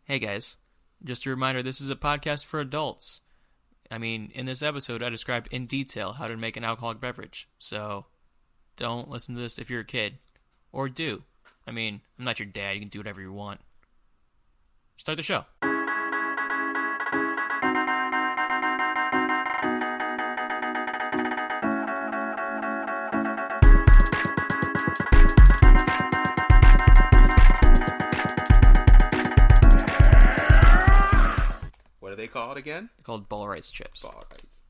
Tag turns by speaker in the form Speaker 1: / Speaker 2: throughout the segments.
Speaker 1: Hey guys, just a reminder, this is a podcast for adults. I mean, in this episode, I described in detail how to make an alcoholic beverage. So, don't listen to this if you're a kid. Or do. I mean, I'm not your dad, you can do whatever you want. Start the show.
Speaker 2: What are they called again?
Speaker 1: They're called Ball Rights chips.
Speaker 2: Ball Rights.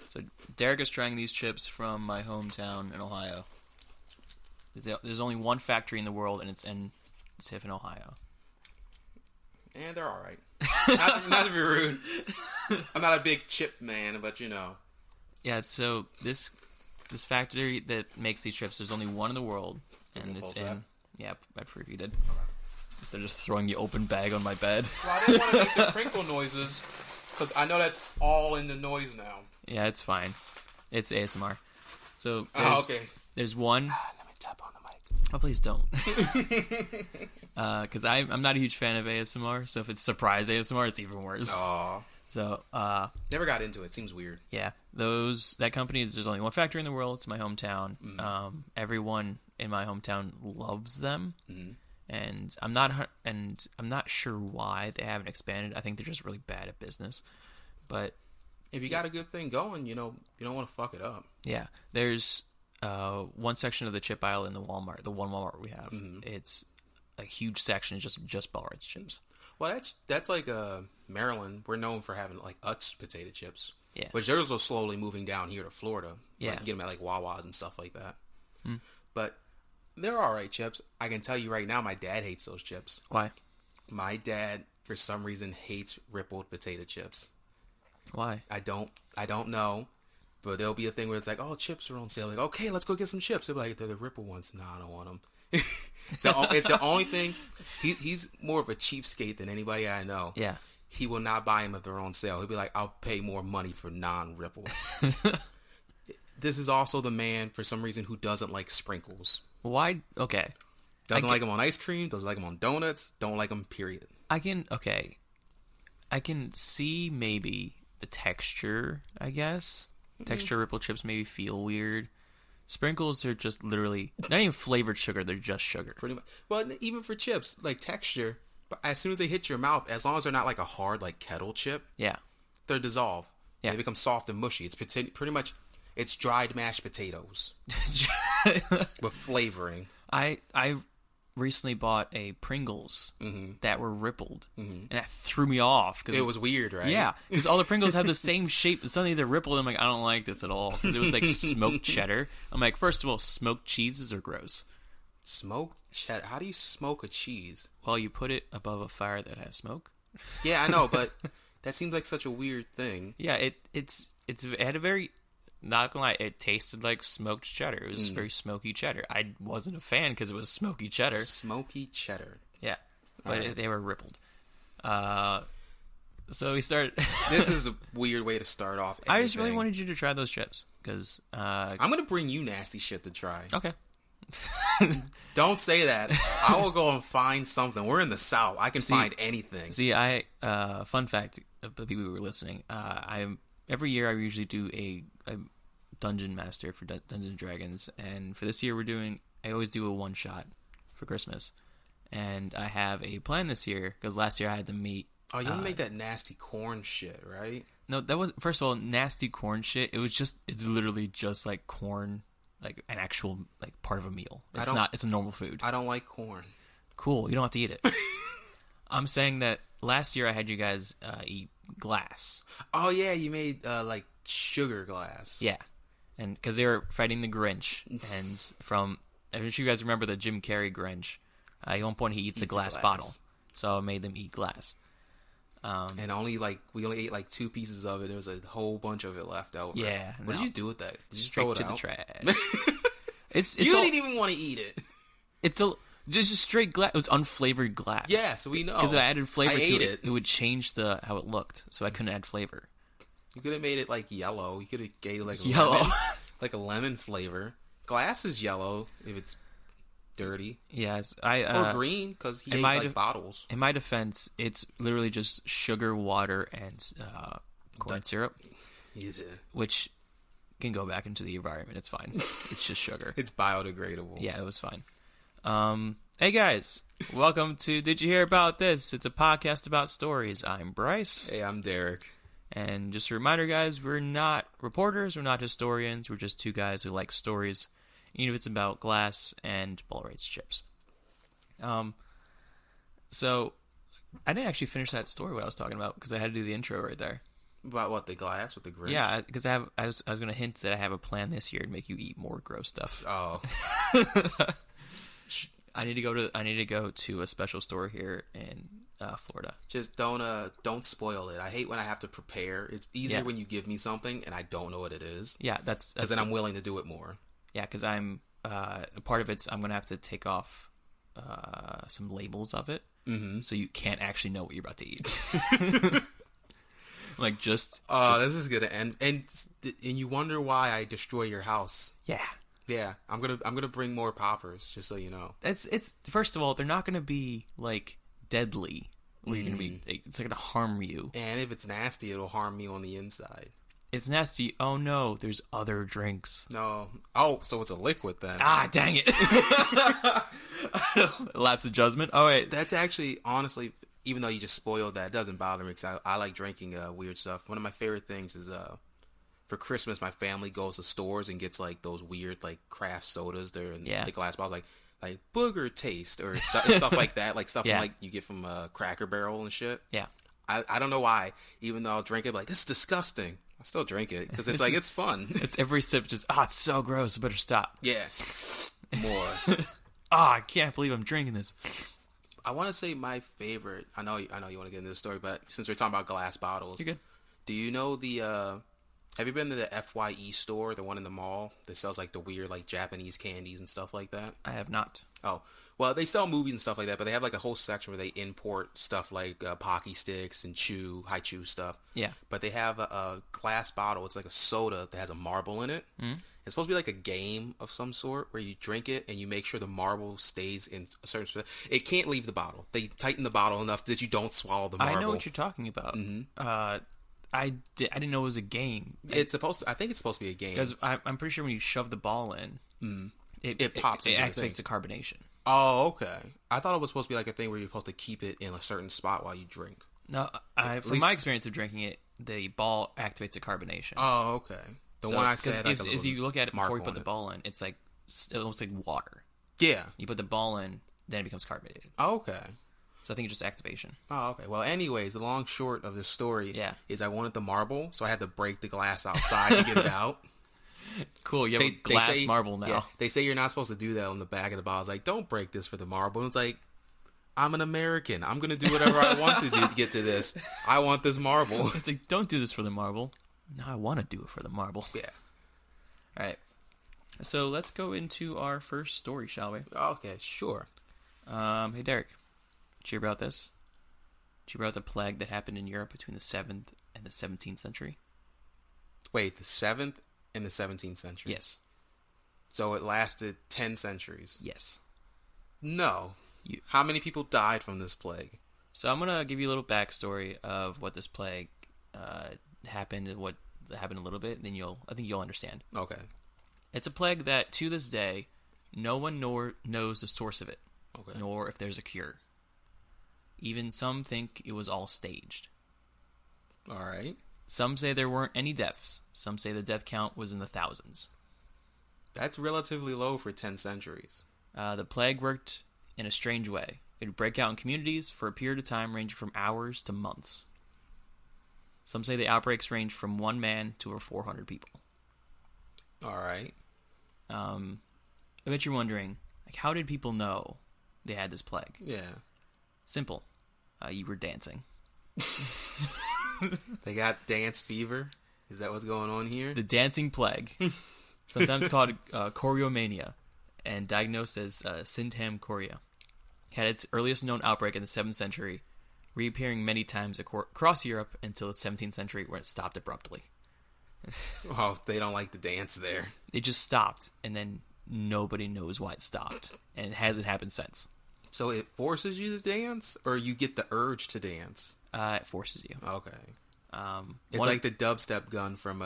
Speaker 1: So, Derek is trying these chips from my hometown in Ohio. There's only one factory in the world, and it's in Tiffin, Ohio.
Speaker 2: And they're alright. not to be rude. I'm not a big chip man, but you know.
Speaker 1: Yeah, so this factory that makes these chips, there's only one in the world, and it's in... Yeah, I previewed it. Instead of just throwing the open bag on my bed.
Speaker 2: Well, I didn't want to make the crinkle noises, because I know that's all in the noise now.
Speaker 1: Yeah, it's fine. It's ASMR. So,
Speaker 2: okay.
Speaker 1: There's one...
Speaker 2: Let me tap on the mic.
Speaker 1: Oh, please don't. Because I'm not a huge fan of ASMR, so if it's surprise ASMR, it's even worse.
Speaker 2: Aw.
Speaker 1: So,
Speaker 2: never got into it. Seems weird.
Speaker 1: Yeah. That company there's only one factory in the world. It's my hometown. Mm-hmm. Everyone in my hometown loves them. Mm-hmm. And I'm not sure why they haven't expanded. I think they're just really bad at business. But
Speaker 2: if you got a good thing going, you don't want to fuck it up.
Speaker 1: Yeah, there's one section of the chip aisle in the one Walmart we have. Mm-hmm. It's a huge section just Ball Rights chips.
Speaker 2: Well, that's like Maryland. We're known for having like Utz potato chips.
Speaker 1: Yeah,
Speaker 2: which they're also slowly moving down here to Florida.
Speaker 1: Yeah,
Speaker 2: like, get them at like Wawa's and stuff like that. Mm. But they're alright chips. I can tell you right now, my dad hates those chips.
Speaker 1: Why?
Speaker 2: My dad, for some reason, hates rippled potato chips.
Speaker 1: Why?
Speaker 2: I don't know. But there'll be a thing where it's like, oh, chips are on sale. Like, okay, let's go get some chips. They'll be like, they're the rippled ones. No, I don't want them. It's the only thing. He's more of a cheapskate than anybody I know.
Speaker 1: Yeah.
Speaker 2: He will not buy them if they're on sale. He'll be like, I'll pay more money for non-ripples. This is also the man, for some reason, who doesn't like sprinkles.
Speaker 1: Why? Okay.
Speaker 2: Doesn't like them on ice cream. Doesn't like them on donuts. Don't like them, period.
Speaker 1: I can see maybe the texture, I guess. Mm-hmm. Texture ripple chips maybe feel weird. Sprinkles are just literally not even flavored sugar. They're just sugar.
Speaker 2: Pretty much. Well, even for chips, like texture, but as soon as they hit your mouth, as long as they're not like a hard like kettle chip,
Speaker 1: yeah,
Speaker 2: they're dissolved.
Speaker 1: Yeah,
Speaker 2: they become soft and mushy. It's pretty much it's dried mashed potatoes with flavoring.
Speaker 1: I recently bought a Pringles that were rippled, and that threw me off.
Speaker 2: Cause it was weird, right?
Speaker 1: Yeah, because all the Pringles have the same shape, and suddenly they're rippled. I'm like, I don't like this at all, because it was like smoked cheddar. I'm like, first of all, smoked cheeses are gross.
Speaker 2: Smoked cheddar? How do you smoke a cheese?
Speaker 1: Well, you put it above a fire that has smoke.
Speaker 2: Yeah, I know, but that seems like such a weird thing.
Speaker 1: Yeah, it had a very... Not gonna lie, it tasted like smoked cheddar. It was very smoky cheddar. I wasn't a fan because it was smoky cheddar.
Speaker 2: Smoky cheddar.
Speaker 1: Yeah, but they were rippled. So we started...
Speaker 2: This is a weird way to start off everything.
Speaker 1: I just really wanted you to try those chips, because...
Speaker 2: I'm going to bring you nasty shit to try.
Speaker 1: Okay.
Speaker 2: Don't say that. I will go and find something. We're in the South. I can find anything.
Speaker 1: See, fun fact, the people who were listening, every year I usually do a Dungeon Master for Dungeons and Dragons, and for this year I always do a one-shot for Christmas. And I have a plan this year, because last year I had the meat.
Speaker 2: Oh, you make that nasty corn shit, right?
Speaker 1: No, that was, first of all, nasty corn shit. It's literally just like corn, like an actual like part of a meal. It's a normal food.
Speaker 2: I don't like corn.
Speaker 1: Cool, you don't have to eat it. I'm saying that last year I had you guys eat glass.
Speaker 2: Oh yeah, you made like sugar glass.
Speaker 1: Yeah, and because they were fighting the Grinch, and I'm sure you guys remember the Jim Carrey Grinch. At one point he eats a glass bottle, so I made them eat glass.
Speaker 2: And we only ate like 2 pieces of it. There was a whole bunch of it left over.
Speaker 1: Yeah.
Speaker 2: What did you do with that? Did you just
Speaker 1: straight
Speaker 2: throw it
Speaker 1: to
Speaker 2: out?
Speaker 1: The trash.
Speaker 2: You didn't even want to eat it.
Speaker 1: It's just straight glass. It was unflavored glass.
Speaker 2: Yeah, so we know.
Speaker 1: Because if I added flavor to it, it would change how it looked. So I couldn't add flavor.
Speaker 2: You could have made it like yellow. You could have gave it like
Speaker 1: yellow,
Speaker 2: like a lemon flavor. Glass is yellow if it's dirty.
Speaker 1: Yes,
Speaker 2: Or green, because he ate like bottles.
Speaker 1: In my defense, it's literally just sugar, water, and corn syrup,
Speaker 2: Yeah.
Speaker 1: which can go back into the environment. It's fine. It's just sugar.
Speaker 2: It's biodegradable.
Speaker 1: Yeah, it was fine. Hey guys, welcome to Did You Hear About This? It's a podcast about stories. I'm Bryce.
Speaker 2: Hey, I'm Derek.
Speaker 1: And just a reminder, guys, we're not reporters, we're not historians, we're just two guys who like stories, even if it's about glass and ball rates chips. So I didn't actually finish that story what I was talking about because I had to do the intro right there.
Speaker 2: About what, the glass with the Grinch?
Speaker 1: Yeah, because I was going to hint that I have a plan this year to make you eat more gross stuff.
Speaker 2: Oh.
Speaker 1: I need to go to a special store here in Florida.
Speaker 2: Just don't spoil it. I hate when I have to prepare. It's easier when you give me something and I don't know what it is.
Speaker 1: Yeah, that's
Speaker 2: because then I'm willing to do it more.
Speaker 1: Yeah, because I'm part of it's I'm gonna have to take off some labels of it, so you can't actually know what you're about to eat. Like just
Speaker 2: this is gonna end, and you wonder why I destroy your house. Yeah, I'm gonna bring more poppers, just so you know.
Speaker 1: It's first of all, they're not gonna be like deadly. Where you're gonna be, it's gonna harm you.
Speaker 2: And if it's nasty, it'll harm me on the inside.
Speaker 1: It's nasty. Oh no, there's other drinks.
Speaker 2: No. Oh, so it's a liquid then.
Speaker 1: Ah, dang it. Lapse of judgment. Oh wait,
Speaker 2: that's actually honestly, even though you just spoiled that, it doesn't bother me because I like drinking weird stuff. One of my favorite things is for Christmas, my family goes to stores and gets like those weird like craft sodas. They're in the glass bottles, like booger taste or stuff like that, like stuff like you get from Cracker Barrel and shit.
Speaker 1: Yeah,
Speaker 2: I don't know why. Even though I'll drink it, like this is disgusting. I still drink it because it's like it's fun.
Speaker 1: It's every sip just it's so gross. I better stop.
Speaker 2: Yeah, more.
Speaker 1: I can't believe I'm drinking this.
Speaker 2: I want to say my favorite. I know you want to get into the story, but since we're talking about glass bottles,
Speaker 1: you're good.
Speaker 2: Do you know the? Have you been to the FYE store, the one in the mall that sells like the weird like Japanese candies and stuff like that?
Speaker 1: I have not.
Speaker 2: Oh, well, they sell movies and stuff like that, but they have like a whole section where they import stuff like Pocky Sticks and high chew stuff.
Speaker 1: Yeah.
Speaker 2: But they have a glass bottle. It's like a soda that has a marble in it. Mm-hmm. It's supposed to be like a game of some sort where you drink it and you make sure the marble stays in a certain. It can't leave the bottle. They tighten the bottle enough that you don't swallow the marble.
Speaker 1: I know what you're talking about. Mm-hmm. I didn't know it was a game.
Speaker 2: I think it's supposed to be a game.
Speaker 1: Because I'm pretty sure when you shove the ball in, it pops. It activates the carbonation.
Speaker 2: Oh, okay. I thought it was supposed to be like a thing where you're supposed to keep it in a certain spot while you drink.
Speaker 1: No, from my experience of drinking it, the ball activates the carbonation.
Speaker 2: Oh, okay. The one I said,
Speaker 1: because as you look at it before you put the ball in, it's like it looks like water.
Speaker 2: Yeah.
Speaker 1: You put the ball in, then it becomes carbonated.
Speaker 2: Oh, okay.
Speaker 1: So I think it's just activation.
Speaker 2: Oh, okay. Well, anyways, the long short of the story is I wanted the marble, so I had to break the glass outside to get it out.
Speaker 1: Cool, you have a glass marble now. Yeah,
Speaker 2: they say you're not supposed to do that on the back of the bottle. It's like, don't break this for the marble. And it's like, I'm an American. I'm going to do whatever I want to do to get to this. I want this marble.
Speaker 1: It's like, don't do this for the marble. No, I want to do it for the marble.
Speaker 2: Yeah.
Speaker 1: All right. So let's go into our first story, shall we?
Speaker 2: Okay, sure.
Speaker 1: Hey, Derek. Did you hear about this? Did you hear about the plague that happened in Europe between the 7th and the 17th century?
Speaker 2: Wait, the 7th and the 17th century?
Speaker 1: Yes.
Speaker 2: So it lasted 10 centuries?
Speaker 1: Yes.
Speaker 2: No. How many people died from this plague?
Speaker 1: So I'm going to give you a little backstory of what this plague happened and what happened a little bit, and then I think you'll understand.
Speaker 2: Okay.
Speaker 1: It's a plague that, to this day, no one knows the source of it, nor if there's a cure. Even some think it was all staged.
Speaker 2: All right.
Speaker 1: Some say there weren't any deaths. Some say the death count was in the thousands.
Speaker 2: That's relatively low for 10 centuries.
Speaker 1: The plague worked in a strange way. It would break out in communities for a period of time ranging from hours to months. Some say the outbreaks ranged from one man to over 400 people.
Speaker 2: All right.
Speaker 1: I bet you're wondering, like, how did people know they had this plague?
Speaker 2: Yeah.
Speaker 1: Simple. You were dancing.
Speaker 2: They got dance fever? Is that what's going on here?
Speaker 1: The dancing plague. Sometimes called choreomania and diagnosed as Sydenham chorea. Had its earliest known outbreak in the 7th century, reappearing many times across Europe until the 17th century where it stopped abruptly.
Speaker 2: Oh, they don't like the dance there.
Speaker 1: It just stopped, and then nobody knows why it stopped, and it hasn't happened since.
Speaker 2: So it forces you to dance, or you get the urge to dance?
Speaker 1: It forces you.
Speaker 2: Okay. It's like the dubstep gun from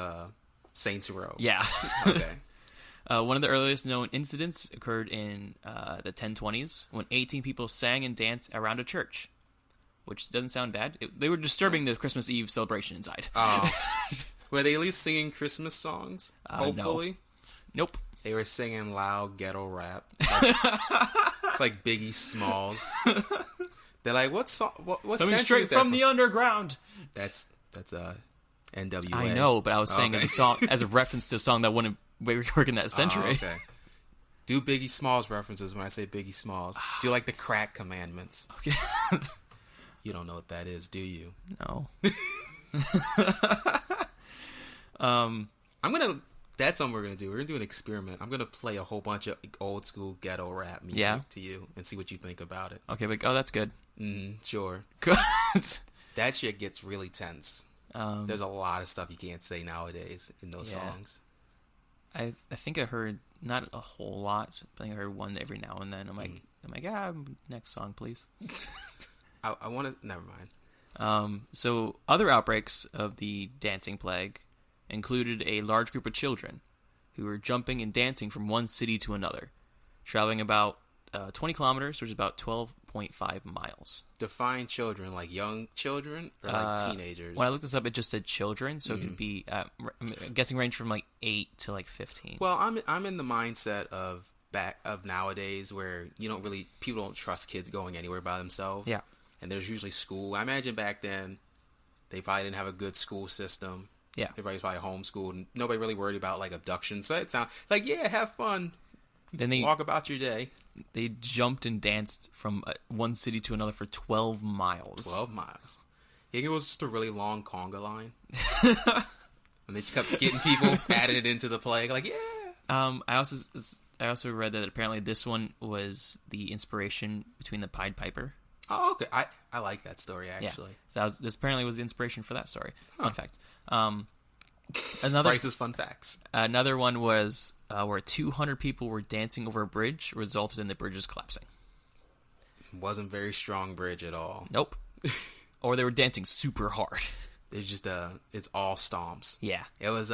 Speaker 2: Saints Row.
Speaker 1: Yeah.
Speaker 2: Okay.
Speaker 1: One of the earliest known incidents occurred in the 1020s when 18 people sang and danced around a church, which doesn't sound bad. They were disturbing the Christmas Eve celebration inside.
Speaker 2: Oh. Were they at least singing Christmas songs? Hopefully.
Speaker 1: No. Nope.
Speaker 2: They were singing loud ghetto rap. Like Biggie Smalls. They're like, what song? What
Speaker 1: Coming
Speaker 2: century
Speaker 1: straight
Speaker 2: is that
Speaker 1: from the underground.
Speaker 2: That's NWA.
Speaker 1: I know, but I was saying
Speaker 2: Okay.
Speaker 1: as a song, as a reference to a song that wouldn't work in that century.
Speaker 2: Oh, okay. Do Biggie Smalls references when I say Biggie Smalls. Do you like the crack commandments?
Speaker 1: Okay.
Speaker 2: You don't know what that is, do you?
Speaker 1: No.
Speaker 2: That's something we're gonna do. We're gonna do an experiment. I'm gonna play a whole bunch of old school ghetto rap music to you and see what you think about it.
Speaker 1: Okay, but that's good.
Speaker 2: Sure.
Speaker 1: Good.
Speaker 2: That shit gets really tense. There's a lot of stuff you can't say nowadays in those songs.
Speaker 1: I think I heard not a whole lot. I think I heard one every now and then. I'm like, next song, please.
Speaker 2: I want to. Never mind.
Speaker 1: So other outbreaks of the dancing plague included a large group of children who were jumping and dancing from one city to another, traveling about 20 kilometers, which is about 12.5 miles.
Speaker 2: Define children, like young children or like teenagers?
Speaker 1: When I looked this up, it just said children, so it could be, I'm guessing range from like 8 to like 15.
Speaker 2: Well, I'm in the mindset of nowadays where people don't trust kids going anywhere by themselves.
Speaker 1: Yeah.
Speaker 2: And there's usually school. I imagine back then they probably didn't have a good school system.
Speaker 1: Yeah.
Speaker 2: Everybody's probably homeschooled and nobody really worried about like abduction. So it sounds like, have fun.
Speaker 1: Then they
Speaker 2: walk about your day.
Speaker 1: They jumped and danced from one city to another for 12 miles.
Speaker 2: 12 miles. You think it was just a really long conga line? And they just kept getting people, adding it into the plague. Like,
Speaker 1: I also read that apparently this one was the inspiration between the Pied Piper.
Speaker 2: Oh, okay. I like that story, actually.
Speaker 1: Yeah. So this apparently was the inspiration for that story.
Speaker 2: Huh.
Speaker 1: Fun fact.
Speaker 2: Bryce's fun facts.
Speaker 1: Another one was where 200 people were dancing over a bridge, resulted in the bridges collapsing.
Speaker 2: Wasn't very strong bridge at all.
Speaker 1: Nope. Or they were dancing super hard.
Speaker 2: It's just it's all stomps.
Speaker 1: Yeah.
Speaker 2: It was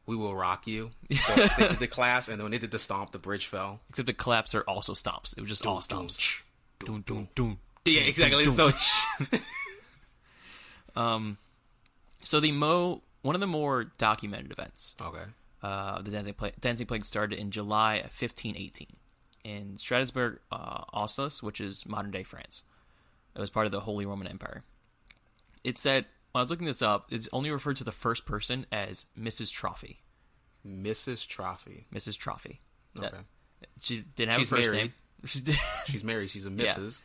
Speaker 2: We Will Rock You. So they did the claps, and then when they did the stomp, the bridge fell.
Speaker 1: Except the collapse are also stomps. It was just all stomps.
Speaker 2: Doom, doom, doom. Yeah, exactly. So,
Speaker 1: so one of the more documented events.
Speaker 2: Okay.
Speaker 1: The dancing plague started in July of 1518 in Strasbourg, Alsace, which is modern day France. It was part of the Holy Roman Empire. It said, when I was looking this up, it's only referred to the first person as Mrs. Trophy.
Speaker 2: Mrs. Trophy.
Speaker 1: Mrs. Trophy.
Speaker 2: Okay.
Speaker 1: She didn't have
Speaker 2: She's
Speaker 1: a first
Speaker 2: married.
Speaker 1: name.
Speaker 2: She's married. She's a Mrs.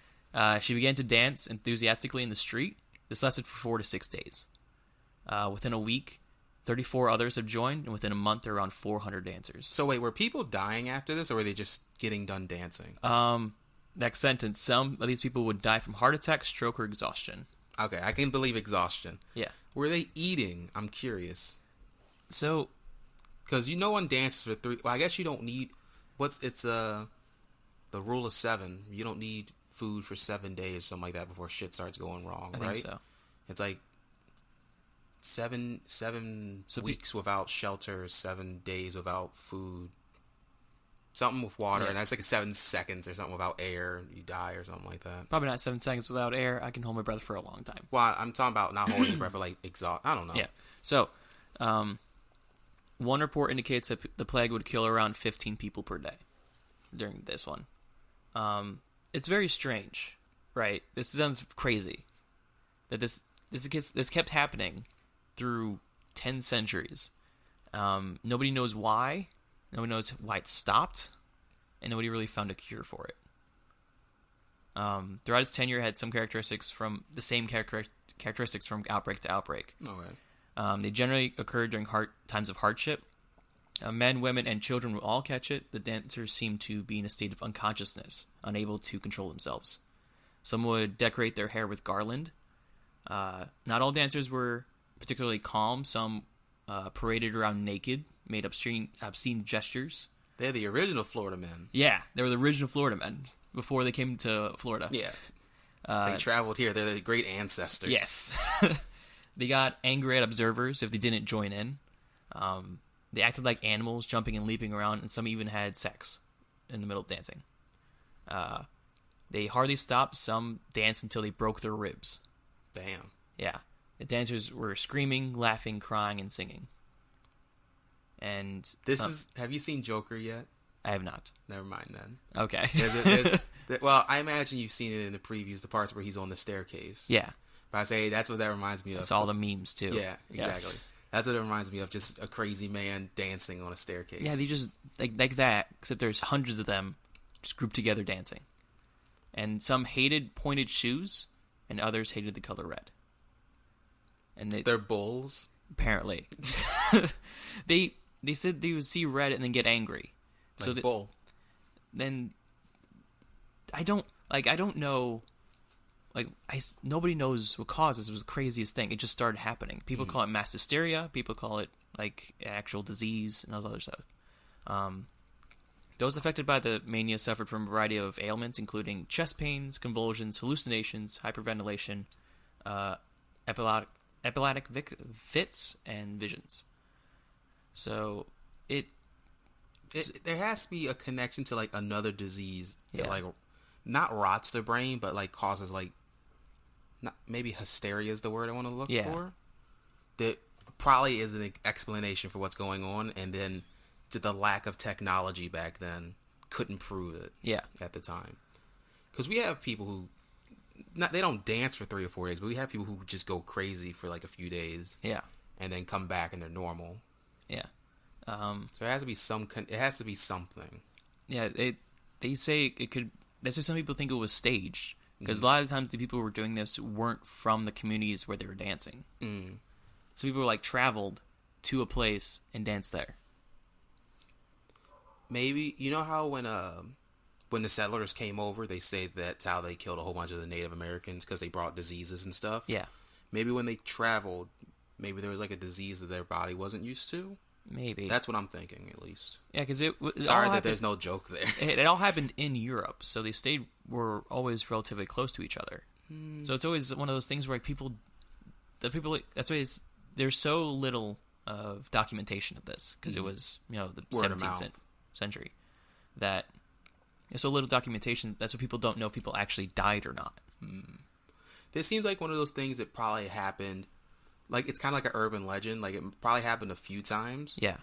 Speaker 1: She began to dance enthusiastically in the street. This lasted for 4 to 6 days. Within a week, 34 others have joined, and within a month, there are around 400 dancers.
Speaker 2: So wait, were people dying after this, or were they just getting done dancing?
Speaker 1: Next sentence. Some of these people would die from heart attack, stroke, or exhaustion.
Speaker 2: Okay, I can believe exhaustion.
Speaker 1: Yeah.
Speaker 2: Were they eating? I'm curious.
Speaker 1: So,
Speaker 2: because one dances for 3. Well, I guess you don't need. It's the rule of 7. You don't need food for 7 days, something like that, before shit starts going wrong.
Speaker 1: I
Speaker 2: right?
Speaker 1: think so.
Speaker 2: It's like 7 weeks without shelter, 7 days without food. Something with water, and that's like 7 seconds or something without air, you die or something like that.
Speaker 1: Probably not 7 seconds without air. I can hold my breath for a long time.
Speaker 2: Well, I'm talking about not holding your breath, but like exhaust. I don't know.
Speaker 1: Yeah. So, one report indicates that the plague would kill around 15 people per day during this one. It's very strange, right? This sounds crazy that this kept happening through 10 centuries. Nobody knows why. Nobody knows why it stopped, and nobody really found a cure for it. Throughout its tenure, it had some characteristics from the same characteristics from outbreak to outbreak.
Speaker 2: Okay.
Speaker 1: They generally occurred during times of hardship. Men, women, and children would all catch it. The dancers seemed to be in a state of unconsciousness, unable to control themselves. Some would decorate their hair with garland. Not all dancers were particularly calm. Some paraded around naked, made obscene gestures.
Speaker 2: They're the original Florida men.
Speaker 1: Yeah, they were the original Florida men before they came to Florida.
Speaker 2: Yeah. They traveled here. They're the great ancestors.
Speaker 1: Yes. They got angry at observers if they didn't join in. They acted like animals, jumping and leaping around, and some even had sex in the middle of dancing. They hardly stopped. Some danced until they broke their ribs.
Speaker 2: Damn.
Speaker 1: Yeah. The dancers were screaming, laughing, crying, and singing. And
Speaker 2: have you seen Joker yet?
Speaker 1: I have not.
Speaker 2: Never mind then.
Speaker 1: Okay.
Speaker 2: Well, I imagine you've seen it in the previews, the parts where he's on the staircase.
Speaker 1: Yeah.
Speaker 2: But I say that's what that reminds me of.
Speaker 1: It's all the memes too.
Speaker 2: Yeah, exactly. Yeah. That's what it reminds me of, just a crazy man dancing on a staircase.
Speaker 1: Yeah, they just, like that, except there's hundreds of them just grouped together dancing. And some hated pointed shoes, and others hated the color red. And
Speaker 2: they're bulls?
Speaker 1: Apparently. They said they would see red and then get angry.
Speaker 2: Like so bull.
Speaker 1: Then I don't know. Nobody knows what caused this. It was the craziest thing. It just started happening. People call it mass hysteria. People call it like actual disease and all this other stuff. Those affected by the mania suffered from a variety of ailments, including chest pains, convulsions, hallucinations, hyperventilation, epileptic fits, and visions. So
Speaker 2: there has to be a connection to like another disease that like not rots the brain, but like causes like maybe hysteria is the word I want to look for. That probably is an explanation for what's going on, and then to the lack of technology back then couldn't prove it.
Speaker 1: Yeah,
Speaker 2: at the time, because we have people who they don't dance for 3 or 4 days, but we have people who just go crazy for like a few days.
Speaker 1: Yeah,
Speaker 2: and then come back and they're normal.
Speaker 1: Yeah.
Speaker 2: So it has to be something.
Speaker 1: Yeah, they say it could. That's why some people think it was staged, because a lot of times the people who were doing this weren't from the communities where they were dancing. So people were like traveled to a place and danced there.
Speaker 2: Maybe you know how when the settlers came over, they say that's how they killed a whole bunch of the Native Americans because they brought diseases and stuff.
Speaker 1: Yeah.
Speaker 2: Maybe when they traveled, maybe there was like a disease that their body wasn't used to.
Speaker 1: Maybe.
Speaker 2: That's what I'm thinking, at least.
Speaker 1: Yeah, because
Speaker 2: sorry that there's no joke there.
Speaker 1: It all happened in Europe, so they were always relatively close to each other. So it's always one of those things where that's why there's so little of documentation of this, because it was the 17th century that there's so little documentation. That's why people don't know if people actually died or not.
Speaker 2: This seems like one of those things that probably happened. Like, it's kind of like an urban legend. Like, it probably happened a few times.
Speaker 1: Yeah.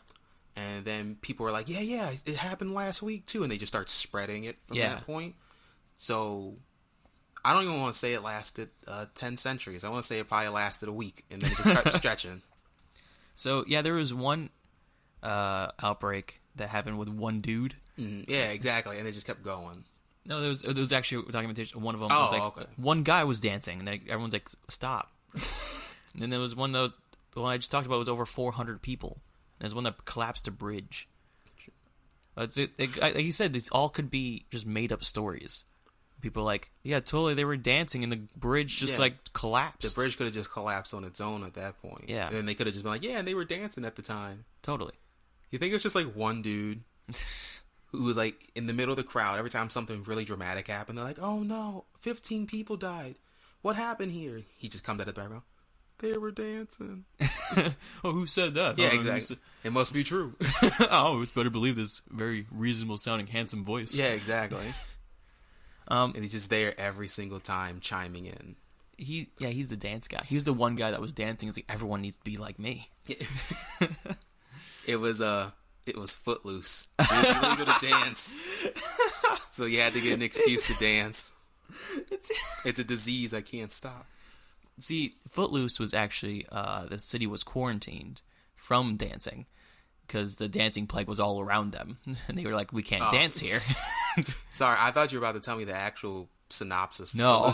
Speaker 2: And then people are like, yeah, it happened last week, too. And they just start spreading it from that point. So, I don't even want to say it lasted 10 centuries. I want to say it probably lasted a week. And then it just started stretching.
Speaker 1: So, yeah, there was one outbreak that happened with one dude.
Speaker 2: Yeah, exactly. And it just kept going.
Speaker 1: No, there was actually documentation. One of them was like, one guy was dancing. And everyone's like, stop. And then there was one, the one I just talked about was over 400 people. And there's one that collapsed a bridge. Like you said, these all could be just made-up stories. People are like, yeah, totally, they were dancing and the bridge just collapsed.
Speaker 2: The bridge could have just collapsed on its own at that point.
Speaker 1: Yeah.
Speaker 2: And then they could have just been like, yeah, and they were dancing at the time.
Speaker 1: Totally.
Speaker 2: You think it was just like one dude who was like in the middle of the crowd every time something really dramatic happened? They're like, oh no, 15 people died. What happened here? He just comes out of the background. They were dancing.
Speaker 1: Oh, who said that?
Speaker 2: Yeah, exactly. It must be true.
Speaker 1: Oh, it's better believe this very reasonable sounding, handsome voice.
Speaker 2: Yeah, exactly. And he's just there every single time chiming in.
Speaker 1: He's the dance guy. He was the one guy that was dancing. It's like, everyone needs to be like me.
Speaker 2: It was Footloose. It was illegal to dance. So you had to get an excuse to dance. It's a disease I can't stop.
Speaker 1: See, Footloose was actually, the city was quarantined from dancing because the dancing plague was all around them. And they were like, we can't dance here.
Speaker 2: Sorry, I thought you were about to tell me the actual synopsis.
Speaker 1: No.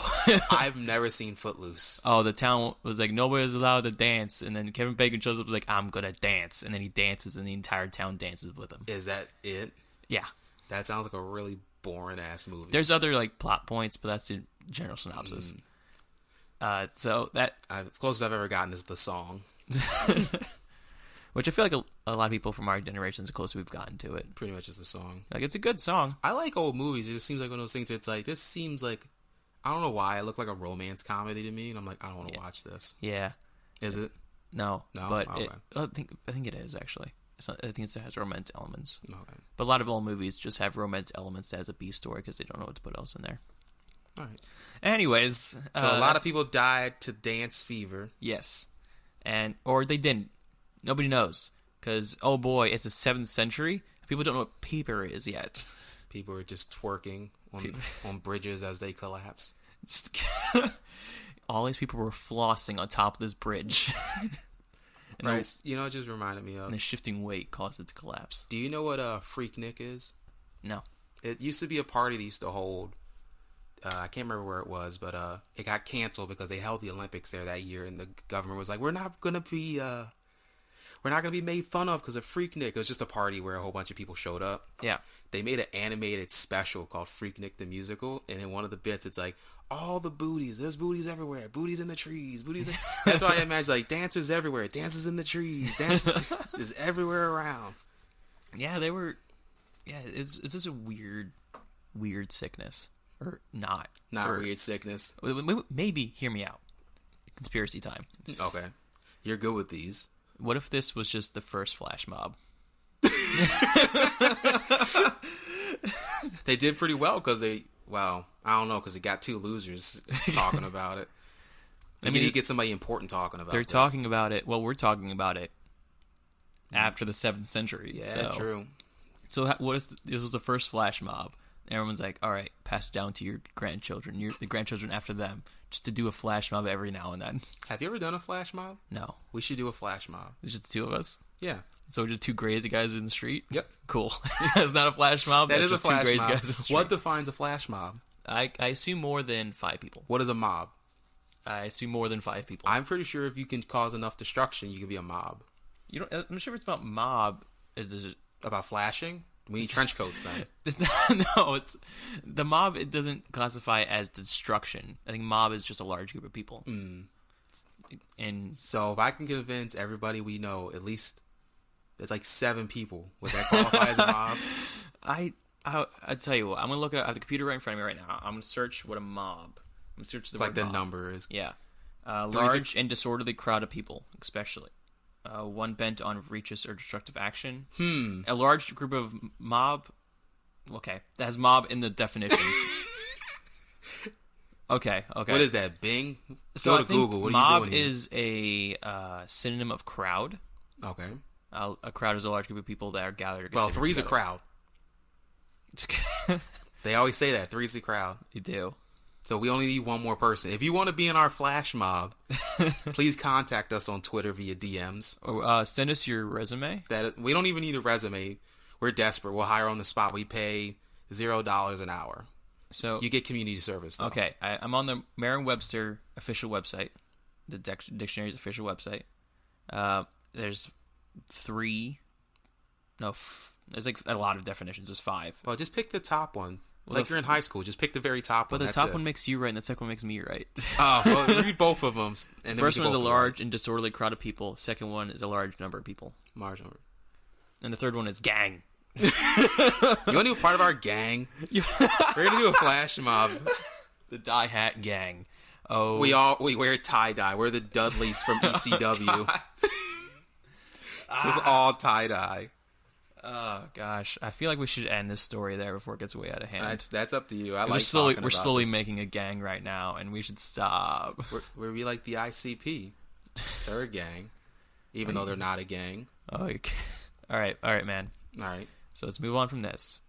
Speaker 2: I've never seen Footloose.
Speaker 1: Oh, the town was like, nobody was allowed to dance. And then Kevin Bacon shows up and was like, I'm going to dance. And then he dances and the entire town dances with him.
Speaker 2: Is that it?
Speaker 1: Yeah.
Speaker 2: That sounds like a really boring-ass movie.
Speaker 1: There's other like plot points, but that's the general synopsis.
Speaker 2: The closest I've ever gotten is the song.
Speaker 1: Which I feel like a lot of people from our generation is the closest we've gotten to it.
Speaker 2: Pretty much just a song.
Speaker 1: Like, it's a good song.
Speaker 2: I like old movies. It just seems like one of those things where it's like, this seems like, I don't know why, it looked like a romance comedy to me, and I'm like, I don't want to watch this.
Speaker 1: Yeah.
Speaker 2: Is it?
Speaker 1: No.
Speaker 2: No?
Speaker 1: But
Speaker 2: Okay.
Speaker 1: I think it is, actually. It's not, I think it has romance elements.
Speaker 2: Okay.
Speaker 1: But a lot of old movies just have romance elements as a B story because they don't know what to put else in there.
Speaker 2: All right.
Speaker 1: Anyways.
Speaker 2: So a lot of people died to dance fever.
Speaker 1: Yes. Or they didn't. Nobody knows. Because, oh boy, it's the 7th century. People don't know what paper is yet.
Speaker 2: People are just twerking on bridges as they collapse.
Speaker 1: All these people were flossing on top of this bridge.
Speaker 2: Right. You know, it just reminded me of.
Speaker 1: And the shifting weight caused it to collapse.
Speaker 2: Do you know what a Freaknik is?
Speaker 1: No.
Speaker 2: It used to be a party they used to hold. I can't remember where it was, but it got canceled because they held the Olympics there that year, and the government was like, "We're not gonna be made fun of because of Freaknik." It was just a party where a whole bunch of people showed up.
Speaker 1: Yeah.
Speaker 2: They made an animated special called Freaknik the Musical, and in one of the bits, it's like, all the booties. There's booties everywhere. Booties in the trees. That's why I imagine, like, dancers everywhere. Dances in the trees. Dances is everywhere around.
Speaker 1: Yeah, they were. Yeah, it's just a weird sickness. Or not.
Speaker 2: Weird sickness.
Speaker 1: Maybe, hear me out. Conspiracy time.
Speaker 2: Okay. You're good with these.
Speaker 1: What if this was just the first flash mob?
Speaker 2: They did pretty well because I don't know, because it got two losers talking about it. I mean, you get somebody important talking about it.
Speaker 1: They're talking about it. Well, we're talking about it after the 7th century.
Speaker 2: Yeah, true.
Speaker 1: So this was the first flash mob. Everyone's like, all right, pass it down to your grandchildren. The grandchildren after them, just to do a flash mob every now and then.
Speaker 2: Have you ever done a flash mob?
Speaker 1: No.
Speaker 2: We should do a flash mob.
Speaker 1: It's just the two of us?
Speaker 2: Yeah.
Speaker 1: So just two crazy guys in the street?
Speaker 2: Yep.
Speaker 1: Cool. That's not a flash mob.
Speaker 2: That is a flash
Speaker 1: two crazy
Speaker 2: mob.
Speaker 1: Guys in the street.
Speaker 2: What defines a flash mob?
Speaker 1: I assume more than 5 people.
Speaker 2: What is a mob?
Speaker 1: I assume more than 5 people.
Speaker 2: I'm pretty sure if you can cause enough destruction, you can be a mob.
Speaker 1: I'm not sure if it's about mob.
Speaker 2: About flashing? We need trench coats then.
Speaker 1: No, it's the mob. It doesn't classify as destruction. I think mob is just a large group of people. And
Speaker 2: so if I can convince everybody we know, at least it's like 7 people, would that qualify as a mob?
Speaker 1: I tell you what, I'm gonna look at. I have the computer right in front of me right now. I'm gonna search what a mob. I'm gonna search the
Speaker 2: like
Speaker 1: word
Speaker 2: the
Speaker 1: mob.
Speaker 2: number is.
Speaker 1: Yeah, large and disorderly crowd of people, especially. One bent on outrageous or destructive action. A large group of mob. Okay, that has mob in the definition. Okay.
Speaker 2: What is that? Bing?
Speaker 1: So
Speaker 2: Go
Speaker 1: I
Speaker 2: to
Speaker 1: think
Speaker 2: Google. What
Speaker 1: mob
Speaker 2: are you doing here?
Speaker 1: is a synonym of crowd.
Speaker 2: Okay.
Speaker 1: A crowd is a large group of people that are gathered.
Speaker 2: Well, 3's a
Speaker 1: together.
Speaker 2: crowd. They always say that 3's a crowd.
Speaker 1: You do.
Speaker 2: So we only need one more person. If you want to be in our flash mob, please contact us on Twitter via DMs.
Speaker 1: Or send us your resume.
Speaker 2: We don't even need a resume. We're desperate. We'll hire on the spot. We pay $0 an hour.
Speaker 1: So
Speaker 2: you get community service, though.
Speaker 1: Okay, I'm on the Merriam-Webster official website, the dictionary's official website. There's 3. No, there's like a lot of definitions. There's 5.
Speaker 2: Well, just pick the top one.
Speaker 1: Well,
Speaker 2: like you're in high school, just pick the very top one.
Speaker 1: But the top one makes you right, and the second one makes me right.
Speaker 2: Oh, well, read both of them. And then
Speaker 1: First one is a large and disorderly crowd of people. Second one is a large number of people.
Speaker 2: Large number.
Speaker 1: And the third one is gang.
Speaker 2: You want to be a part of our gang? We're gonna do a flash mob.
Speaker 1: The DYHAT gang. Oh,
Speaker 2: we wear tie dye. We're the Dudleys from ECW. Just all tie dye.
Speaker 1: Oh gosh, I feel like we should end this story there before it gets way out of hand.
Speaker 2: That's up to you.
Speaker 1: We're slowly making a gang right now, and we should stop.
Speaker 2: We're like the ICP. They're a gang, even though they're not a gang.
Speaker 1: Oh, okay. All right, man.
Speaker 2: All right.
Speaker 1: So let's move on from this.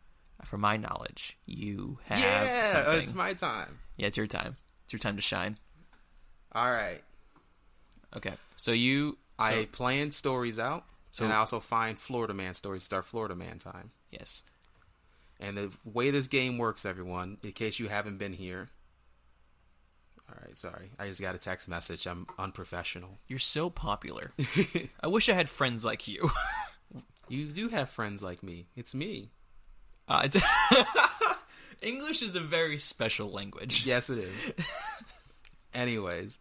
Speaker 1: From my knowledge, you have
Speaker 2: something. It's my time.
Speaker 1: Yeah, it's your time. It's your time to shine.
Speaker 2: All right.
Speaker 1: Okay.
Speaker 2: I plan stories out. And I also find Florida Man stories. Start Florida Man time.
Speaker 1: Yes.
Speaker 2: And the way this game works, everyone, in case you haven't been here. All right, sorry. I just got a text message. I'm unprofessional.
Speaker 1: You're so popular. I wish I had friends like you.
Speaker 2: You do have friends like me. It's me.
Speaker 1: English is a very special language.
Speaker 2: Yes, it is. Anyways.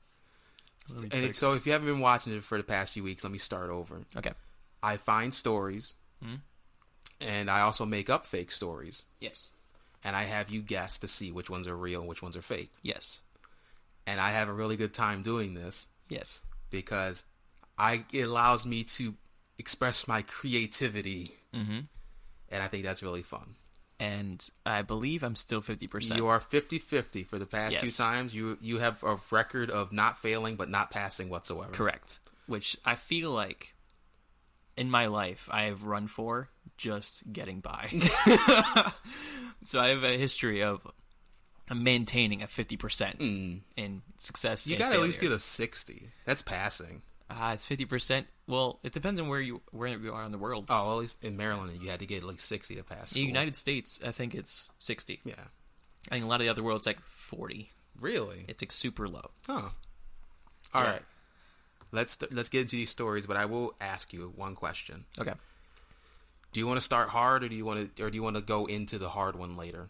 Speaker 2: So if you haven't been watching it for the past few weeks, let me start over.
Speaker 1: Okay.
Speaker 2: I find stories, and I also make up fake stories,
Speaker 1: Yes.
Speaker 2: and I have you guess to see which ones are real and which ones are fake.
Speaker 1: Yes.
Speaker 2: And I have a really good time doing this
Speaker 1: Yes.
Speaker 2: because it allows me to express my creativity, and I think that's really fun.
Speaker 1: And I believe I'm still 50%.
Speaker 2: You are 50-50 for the past
Speaker 1: Yes.
Speaker 2: 2 times. You have a record of not failing but not passing whatsoever.
Speaker 1: Correct. Which I feel like in my life I have run for just getting by. So I have a history of maintaining a 50% in success.
Speaker 2: You
Speaker 1: and
Speaker 2: gotta at least
Speaker 1: failure.
Speaker 2: get a 60. That's passing.
Speaker 1: It's 50%. Well, it depends on where you are in the world.
Speaker 2: Oh, well, at least in Maryland, you had to get at least 60 to pass
Speaker 1: In
Speaker 2: school.
Speaker 1: the United States, I think it's 60.
Speaker 2: Yeah.
Speaker 1: I think a lot of the other world, it's like 40.
Speaker 2: Really?
Speaker 1: It's like super low.
Speaker 2: Huh. All
Speaker 1: Yeah.
Speaker 2: right. Let's get into these stories, but I will ask you one question.
Speaker 1: Okay.
Speaker 2: Do you want to start hard, or do you want to go into the hard one later?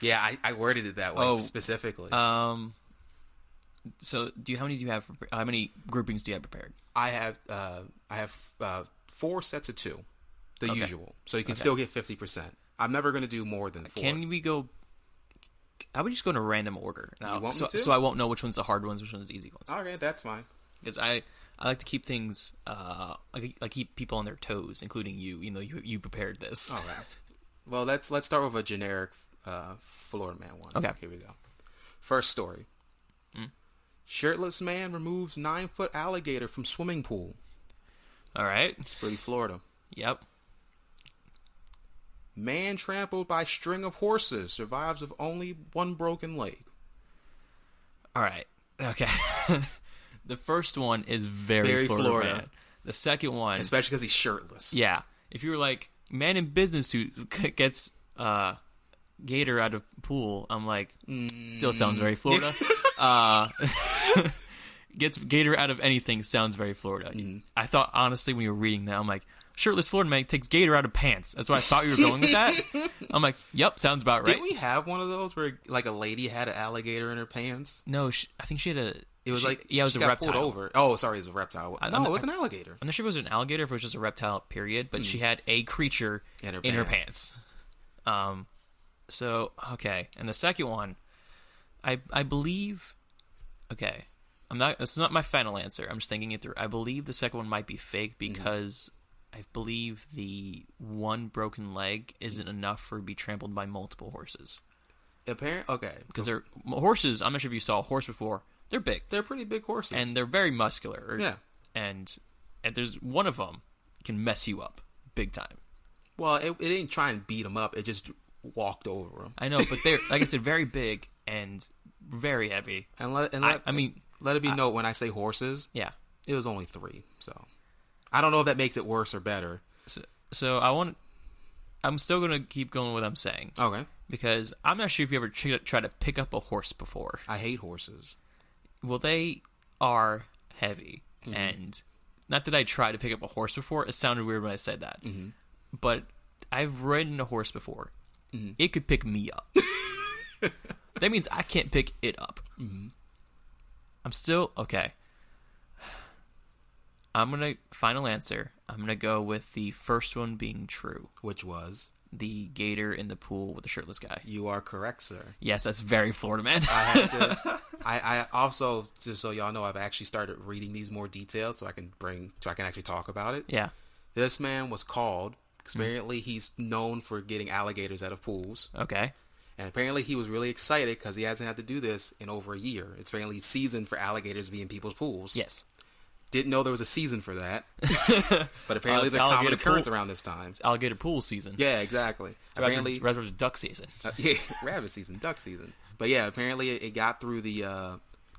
Speaker 2: Yeah, I worded it that way specifically.
Speaker 1: So how many do you have? How many groupings do you have prepared?
Speaker 2: I have 4 sets of 2, the
Speaker 1: Okay.
Speaker 2: usual. So you can still get 50%. I'm never going to do more than 4.
Speaker 1: Can we go? I would just go in a random order. Now,
Speaker 2: You want me to?
Speaker 1: so I won't know which one's the hard ones, which one's the easy ones.
Speaker 2: Okay, that's fine.
Speaker 1: Because I like to keep things. I keep people on their toes, including you. You know, you prepared this.
Speaker 2: All right. Well, let's start with a generic Florida man one.
Speaker 1: Okay.
Speaker 2: Here we go. First story. Shirtless man removes 9-foot alligator from swimming pool.
Speaker 1: All right.
Speaker 2: It's pretty Florida.
Speaker 1: Yep.
Speaker 2: Man trampled by string of horses survives with only 1 broken leg.
Speaker 1: All right. Okay. The first one is very Florida. Man. The second one,
Speaker 2: especially because he's shirtless.
Speaker 1: Yeah. If you were like, man in business suit gets gator out of pool, I'm like, still sounds very Florida. Gets gator out of anything sounds very Florida. I thought, honestly, when you were reading that, I'm like, shirtless Florida man takes gator out of pants. That's why I thought you were going with that. I'm like, yep, sounds about right.
Speaker 2: Didn't we have one of those where like a lady had an alligator in her pants?
Speaker 1: No, I think she had a...
Speaker 2: It was
Speaker 1: it was a reptile.
Speaker 2: Pulled over. Oh, sorry, it was a reptile. No, it was an alligator.
Speaker 1: I'm not sure if it was an alligator or if it was just a reptile, period, but she had a creature in her pants. So, okay. And the second one, I believe... Okay. This is not my final answer. I'm just thinking it through. I believe the second one might be fake because I believe the 1 broken leg isn't enough for to be trampled by multiple horses.
Speaker 2: Okay.
Speaker 1: Because horses, I'm not sure if you saw a horse before, they're big.
Speaker 2: They're pretty big horses.
Speaker 1: And they're very muscular.
Speaker 2: Yeah.
Speaker 1: And there's one of them can mess you up big time.
Speaker 2: Well, it didn't try and beat him up. It just walked over him.
Speaker 1: I know, but they're, like I said, very big and very heavy.
Speaker 2: And let it be known when I say horses,
Speaker 1: yeah,
Speaker 2: it was only 3. So I don't know if that makes it worse or better.
Speaker 1: So I'm still going to keep going with what I'm saying.
Speaker 2: Okay.
Speaker 1: Because I'm not sure if you ever tried to pick up a horse before.
Speaker 2: I hate horses.
Speaker 1: Well, they are heavy. And not that I tried to pick up a horse before. It sounded weird when I said that. But I've ridden a horse before. It could pick me up. That means I can't pick it up. I'm still... Okay. I'm going to... Final answer. I'm going to go with the first one being true.
Speaker 2: Which was?
Speaker 1: The gator in the pool with the shirtless guy.
Speaker 2: You are correct, sir.
Speaker 1: Yes, that's very Florida, man.
Speaker 2: I also, just so y'all know, I've actually started reading these more detailed so I can actually talk about it.
Speaker 1: Yeah.
Speaker 2: This man was called, because apparently he's known for getting alligators out of pools.
Speaker 1: Okay.
Speaker 2: And apparently he was really excited because he hasn't had to do this in over a year. It's apparently season for alligators to be in people's pools.
Speaker 1: Yes.
Speaker 2: Didn't know there was a season for that. But apparently it's a common occurrence around this time.
Speaker 1: It's alligator pool season.
Speaker 2: Yeah, exactly. Apparently,
Speaker 1: rather duck season.
Speaker 2: Yeah, rabbit season, duck season. But yeah, apparently it got through the...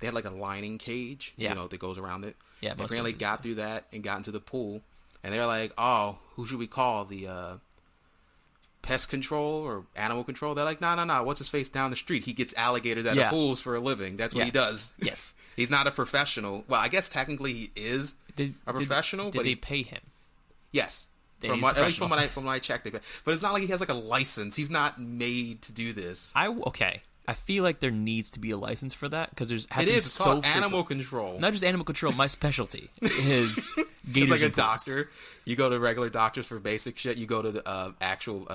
Speaker 2: they had like a lining cage, that goes around it.
Speaker 1: Yeah,
Speaker 2: most apparently places. Got through that and got into the pool. And they're like, oh, who should we call? The pest control or animal control? They're like, no. What's his face down the street? He gets alligators out of pools for a living. That's what he does.
Speaker 1: Yes.
Speaker 2: He's not a professional. Well, I guess technically he is a professional.
Speaker 1: Did they pay him?
Speaker 2: Yes. At least from when I checked it. But it's not like he has like a license. He's not made to do this.
Speaker 1: Okay. I feel like there needs to be a license for that because there's
Speaker 2: It is. It's called animal control.
Speaker 1: Not just animal control. My specialty is gators.
Speaker 2: It's like a
Speaker 1: and pools.
Speaker 2: doctor. You go to regular doctors for basic shit. You go to the actual.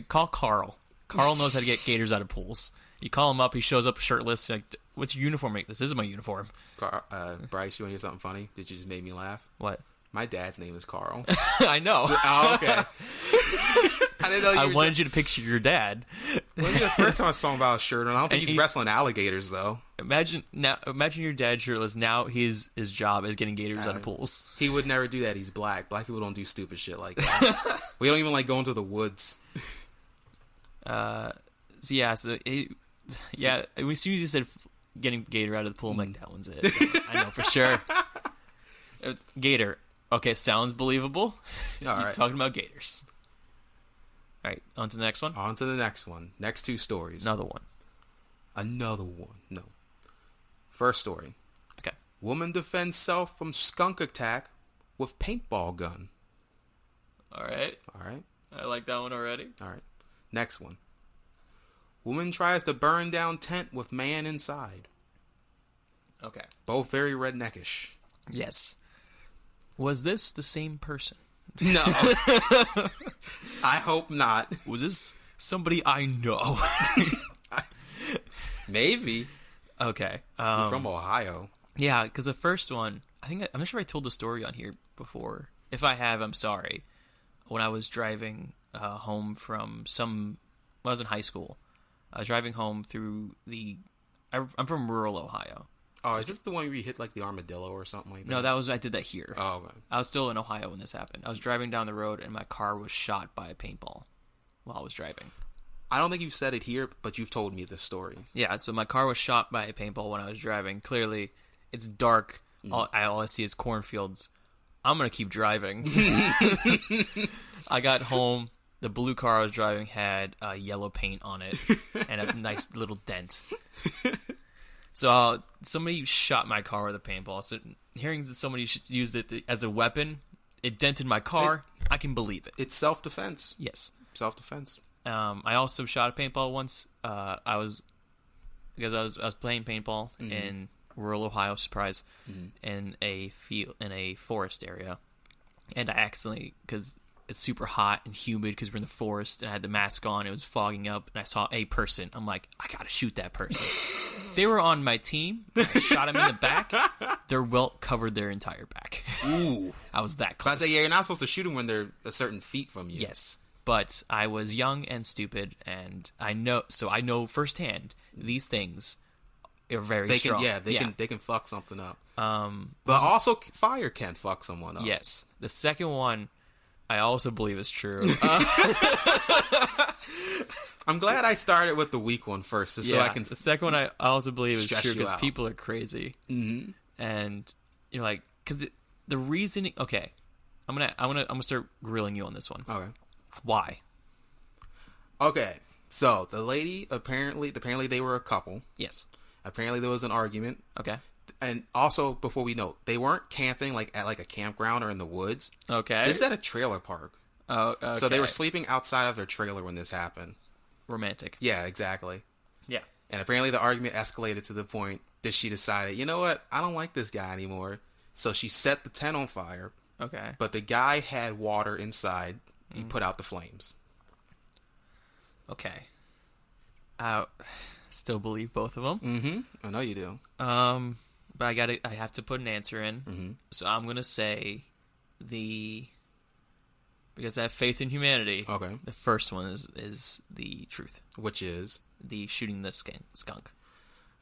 Speaker 1: Call Carl. Carl knows how to get gators out of pools. You call him up. He shows up shirtless. You're like, what's your uniform? Like, this is my uniform.
Speaker 2: Bryce, you want to hear something funny? Did you just make me laugh?
Speaker 1: What?
Speaker 2: My dad's name is Carl.
Speaker 1: I know.
Speaker 2: Oh, okay. I didn't know you
Speaker 1: I wanted you to picture your dad.
Speaker 2: Well, the first time I saw him without a shirt on. I don't think he's wrestling alligators, though.
Speaker 1: Imagine your dad shirtless. Now his job is getting gators out of pools.
Speaker 2: He would never do that. He's black. Black people don't do stupid shit like that. We don't even like going to the woods.
Speaker 1: As soon as you said getting gator out of the pool, I'm like, that one's it. I know for sure. It's gator. Okay, sounds believable.
Speaker 2: All right.
Speaker 1: You're talking about gators. All right, on to the next one.
Speaker 2: On to the next one. Next two stories.
Speaker 1: Another one. No. First story. Okay.
Speaker 2: Woman defends self from skunk attack with paintball gun.
Speaker 1: All right. I like that one already.
Speaker 2: All right. Next one. Woman tries to burn down tent with man inside.
Speaker 1: Okay.
Speaker 2: Both very redneckish.
Speaker 1: Yes. Was this the same person?
Speaker 2: No. I hope not.
Speaker 1: Was this somebody I know?
Speaker 2: Maybe.
Speaker 1: Okay.
Speaker 2: You're from Ohio.
Speaker 1: Yeah, because the first one, I'm not sure if I told the story on here before. If I have, I'm sorry. When I was driving home from when I was in high school, I was driving home through I'm from rural Ohio.
Speaker 2: Oh, is this the one where you hit like the armadillo or something like that?
Speaker 1: No, I did that here.
Speaker 2: Oh, okay.
Speaker 1: I was still in Ohio when this happened. I was driving down the road and my car was shot by a paintball while I was driving.
Speaker 2: I don't think you've said it here, but you've told me this story.
Speaker 1: Yeah, so my car was shot by a paintball when I was driving. Clearly, it's dark. All I see is cornfields. I'm going to keep driving. I got home. The blue car I was driving had yellow paint on it and a nice little dent. So somebody shot my car with a paintball. So hearing that somebody used it as a weapon, it dented my car. I can believe it.
Speaker 2: It's self-defense.
Speaker 1: Yes.
Speaker 2: Self-defense.
Speaker 1: I also shot a paintball once. I was playing paintball in rural Ohio, surprise, in a forest area, and I accidentally, because it's super hot and humid because we're in the forest, and I had the mask on. It was fogging up, and I saw a person. I'm like, I gotta shoot that person. They were on my team. I shot him in the back. Their welt covered their entire back.
Speaker 2: Ooh,
Speaker 1: I was that close.
Speaker 2: yeah, you're not supposed to shoot them when they're a certain feet from you.
Speaker 1: Yes. But I was young and stupid, and I know firsthand these things are very strong.
Speaker 2: They can fuck something up. But also fire can fuck someone up.
Speaker 1: Yes. The second one, I also believe is true.
Speaker 2: I'm glad I started with the weak one first, so I can.
Speaker 1: The second one, I also believe is true because
Speaker 2: out.
Speaker 1: people are crazy, and you're like, because the reasoning. Okay, I'm gonna start grilling you on this one.
Speaker 2: Okay.
Speaker 1: Why?
Speaker 2: Okay, so the lady apparently they were a couple.
Speaker 1: Yes.
Speaker 2: Apparently there was an argument.
Speaker 1: Okay.
Speaker 2: And also, before we know, they weren't camping like at like a campground or in the woods.
Speaker 1: Okay.
Speaker 2: This is at a trailer park.
Speaker 1: Oh, okay.
Speaker 2: So they were sleeping outside of their trailer when this happened.
Speaker 1: Romantic.
Speaker 2: Yeah, exactly.
Speaker 1: Yeah.
Speaker 2: And apparently the argument escalated to the point that she decided, you know what, I don't like this guy anymore. So she set the tent on fire.
Speaker 1: Okay.
Speaker 2: But the guy had water inside. He put out the flames.
Speaker 1: Okay. I still believe both of them.
Speaker 2: Mm-hmm. I know you do.
Speaker 1: But I have to put an answer in. Mm-hmm. So I'm gonna say because I have faith in humanity.
Speaker 2: Okay.
Speaker 1: The first one is the truth.
Speaker 2: Which is
Speaker 1: the shooting the skunk.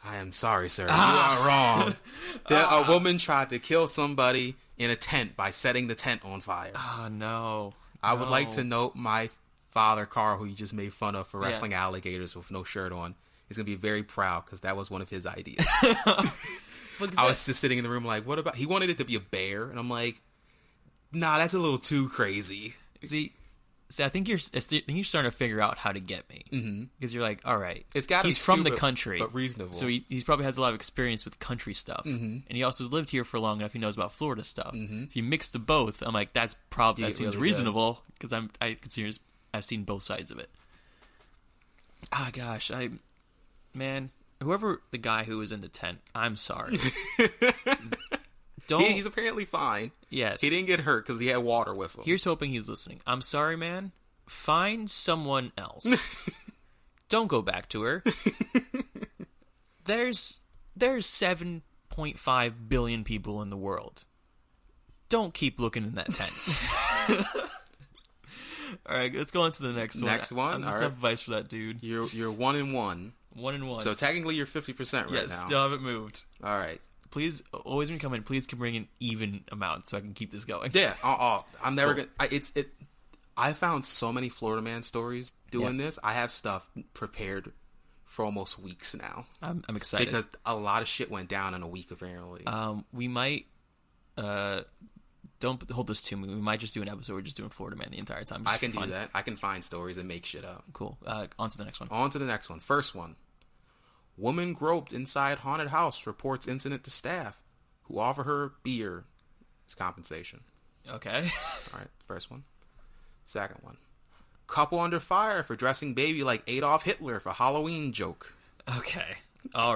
Speaker 2: I am sorry, sir. You are wrong. A woman tried to kill somebody in a tent by setting the tent on fire.
Speaker 1: Oh no.
Speaker 2: I would like to note my father, Carl, who you just made fun of for wrestling alligators with no shirt on, is going to be very proud because that was one of his ideas. I was just sitting in the room like, what about... He wanted it to be a bear, and I'm like, nah, that's a little too crazy.
Speaker 1: See, I think you're starting to figure out how to get me. Because you're like, all right,
Speaker 2: it's got
Speaker 1: he's from the country.
Speaker 2: But reasonable.
Speaker 1: So he's probably has a lot of experience with country stuff. And he also lived here for long enough. He knows about Florida stuff. If you mix the both, I'm like, that seems really reasonable. Because I've seen both sides of it. Ah, gosh, man, whoever the guy who was in the tent, I'm sorry.
Speaker 2: He's apparently fine.
Speaker 1: Yes.
Speaker 2: He didn't get hurt because he had water with him.
Speaker 1: Here's hoping he's listening. I'm sorry, man. Find someone else. Don't go back to her. There's 7.5 billion people in the world. Don't keep looking in that tent. All right, let's go on to the next one.
Speaker 2: Next one?
Speaker 1: I'm just enough advice for that dude.
Speaker 2: You're 1-1.
Speaker 1: 1-1.
Speaker 2: So technically you're 50% right now.
Speaker 1: Yes, still haven't moved.
Speaker 2: All right.
Speaker 1: Please, always when you come in, please can bring an even amount so I can keep this going.
Speaker 2: Yeah, I'm never gonna. I found so many Florida man stories doing this. I have stuff prepared for almost weeks now.
Speaker 1: I'm excited
Speaker 2: because a lot of shit went down in a week apparently.
Speaker 1: We might. Don't hold this to me. We might just do an episode where we're just doing Florida man the entire time.
Speaker 2: I can do that. I can find stories and make shit up.
Speaker 1: Cool. On to the next one.
Speaker 2: On to the next one. First one. Woman groped inside haunted house reports incident to staff who offer her beer as compensation.
Speaker 1: Okay.
Speaker 2: All right. First one. Second one. Couple under fire for dressing baby like Adolf Hitler for Halloween joke.
Speaker 1: Okay. All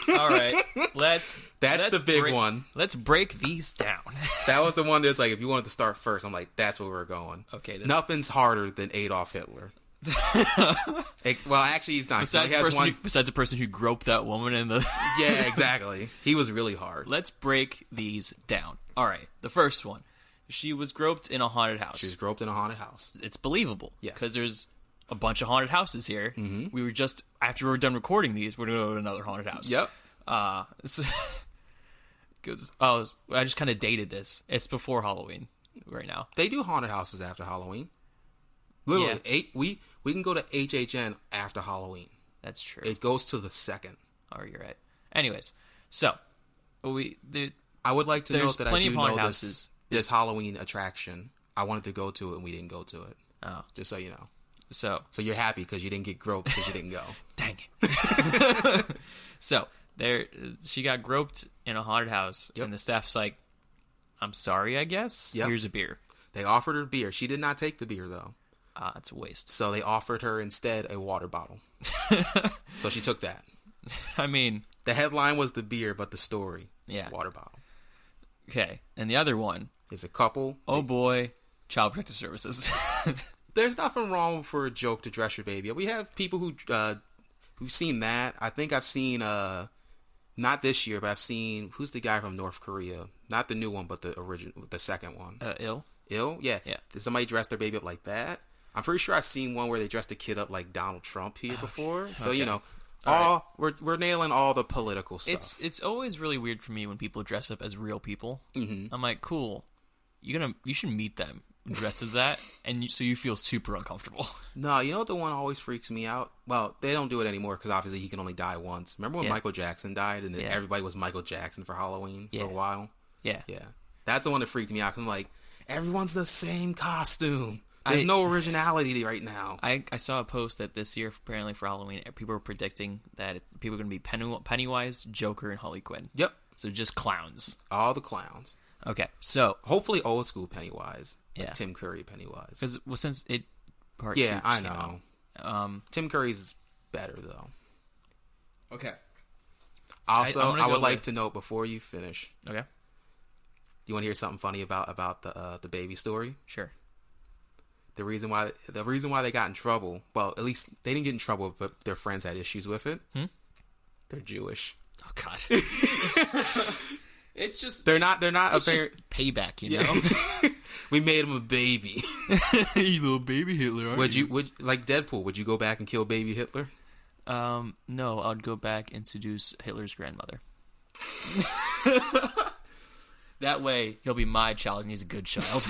Speaker 1: right. That's
Speaker 2: the big one.
Speaker 1: Let's break these down.
Speaker 2: That was the one that's like, if you wanted to start first, I'm like, that's where we're going.
Speaker 1: Okay.
Speaker 2: Nothing's harder than Adolf Hitler. Well, actually, he's not.
Speaker 1: Besides the person who groped that woman in the...
Speaker 2: Yeah, exactly. He was really hard.
Speaker 1: Let's break these down. All right. The first one. She was groped in a haunted house.
Speaker 2: She was groped in a haunted house.
Speaker 1: It's believable.
Speaker 2: Yes.
Speaker 1: Because there's a bunch of haunted houses here. Mm-hmm. We were just... After we were done recording these, we're going to go to another haunted house.
Speaker 2: Yep.
Speaker 1: I just kind of dated this. It's before Halloween right now.
Speaker 2: They do haunted houses after Halloween. Literally,
Speaker 1: yeah.
Speaker 2: We can go to HHN after Halloween.
Speaker 1: That's true.
Speaker 2: It goes to the second.
Speaker 1: Oh, you're right. Anyways, so
Speaker 2: I would like to note that I do know this Halloween attraction. I wanted to go to it and we didn't go to it.
Speaker 1: Oh,
Speaker 2: just so you know.
Speaker 1: So
Speaker 2: you're happy because you didn't get groped because you didn't go.
Speaker 1: Dang it. So she got groped in a haunted house, and the staff's like, "I'm sorry, I guess. Yep. Here's a beer."
Speaker 2: They offered her beer. She did not take the beer though.
Speaker 1: It's a waste.
Speaker 2: So they offered her instead a water bottle. So she took that.
Speaker 1: I mean,
Speaker 2: the headline was the beer, but the story, water bottle.
Speaker 1: Okay, and the other one
Speaker 2: is a couple.
Speaker 1: Oh boy, Child Protective Services.
Speaker 2: There's nothing wrong for a joke to dress your baby up. We have people who've seen that. I think I've seen not this year, but I've seen who's the guy from North Korea? Not the new one, but the original, the second one.
Speaker 1: Ill.
Speaker 2: Yeah. Did somebody dress their baby up like that? I'm pretty sure I've seen one where they dressed a kid up like Donald Trump here before. So you know, we're nailing all the political stuff.
Speaker 1: It's always really weird for me when people dress up as real people. Mm-hmm. I'm like, cool. You should meet them dressed as that, and so you feel super uncomfortable.
Speaker 2: No, you know what the one always freaks me out? Well, they don't do it anymore because obviously he can only die once. Remember when Michael Jackson died and then everybody was Michael Jackson for Halloween for a while? Yeah. That's the one that freaked me out because I'm like, everyone's the same costume. There's no originality right now.
Speaker 1: I saw a post that this year, apparently for Halloween, people were predicting that people are going to be Pennywise, Joker, and Harley Quinn.
Speaker 2: Yep.
Speaker 1: So just clowns.
Speaker 2: All the clowns.
Speaker 1: Okay, so
Speaker 2: hopefully old school Pennywise.
Speaker 1: Yeah.
Speaker 2: Like Tim Curry Pennywise.
Speaker 1: Because since it part
Speaker 2: yeah,
Speaker 1: 2
Speaker 2: I know. Tim Curry's is better though.
Speaker 1: Okay.
Speaker 2: Also, I would like to note before you finish.
Speaker 1: Okay.
Speaker 2: Do you want to hear something funny about the baby story?
Speaker 1: Sure.
Speaker 2: The reason why they got in trouble, well, at least they didn't get in trouble, but their friends had issues with it. They're Jewish.
Speaker 1: Oh God. It's just
Speaker 2: they're not
Speaker 1: it's just payback, you know.
Speaker 2: We made him a baby.
Speaker 1: You little baby Hitler. Aren't you?
Speaker 2: Would like Deadpool? Would you go back and kill baby Hitler?
Speaker 1: No, I'd go back and seduce Hitler's grandmother. That way, he'll be my child, and he's a good child.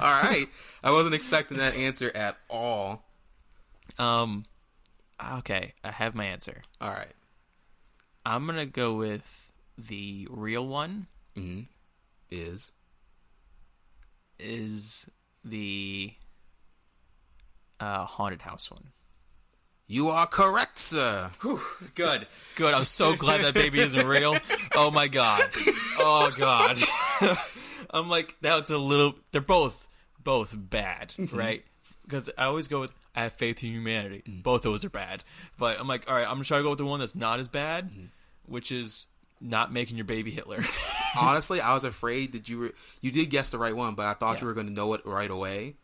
Speaker 2: All right, I wasn't expecting that answer at all.
Speaker 1: Okay, I have my answer.
Speaker 2: All right.
Speaker 1: I'm going to go with the real one.
Speaker 2: Mm-hmm.
Speaker 1: Is the haunted house one.
Speaker 2: You are correct, sir.
Speaker 1: Whew, good. I'm so glad that baby isn't real. Oh, my God. Oh, God. I'm like, that's a little... They're both bad, right? Because I always go with... I have faith in humanity. Both of those are bad. But I'm like, all right, I'm going to try to go with the one that's not as bad, which is not making your baby Hitler.
Speaker 2: Honestly, I was afraid that you did guess the right one, but I thought you were going to know it right away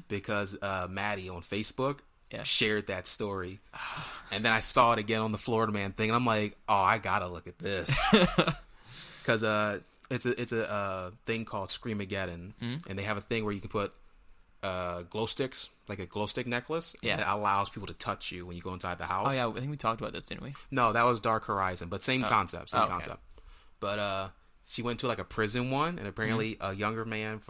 Speaker 2: because Maddie on Facebook shared that story. And then I saw it again on the Florida Man thing, and I'm like, oh, I got to look at this. Because it's a thing called Screamageddon, and they have a thing where you can put glow sticks, like a glow stick necklace, that allows people to touch you when you go inside the house.
Speaker 1: Oh, yeah, I think we talked about this, didn't we?
Speaker 2: No, that was Dark Horizon, but same concept, concept. But she went to like a prison one, and apparently a younger man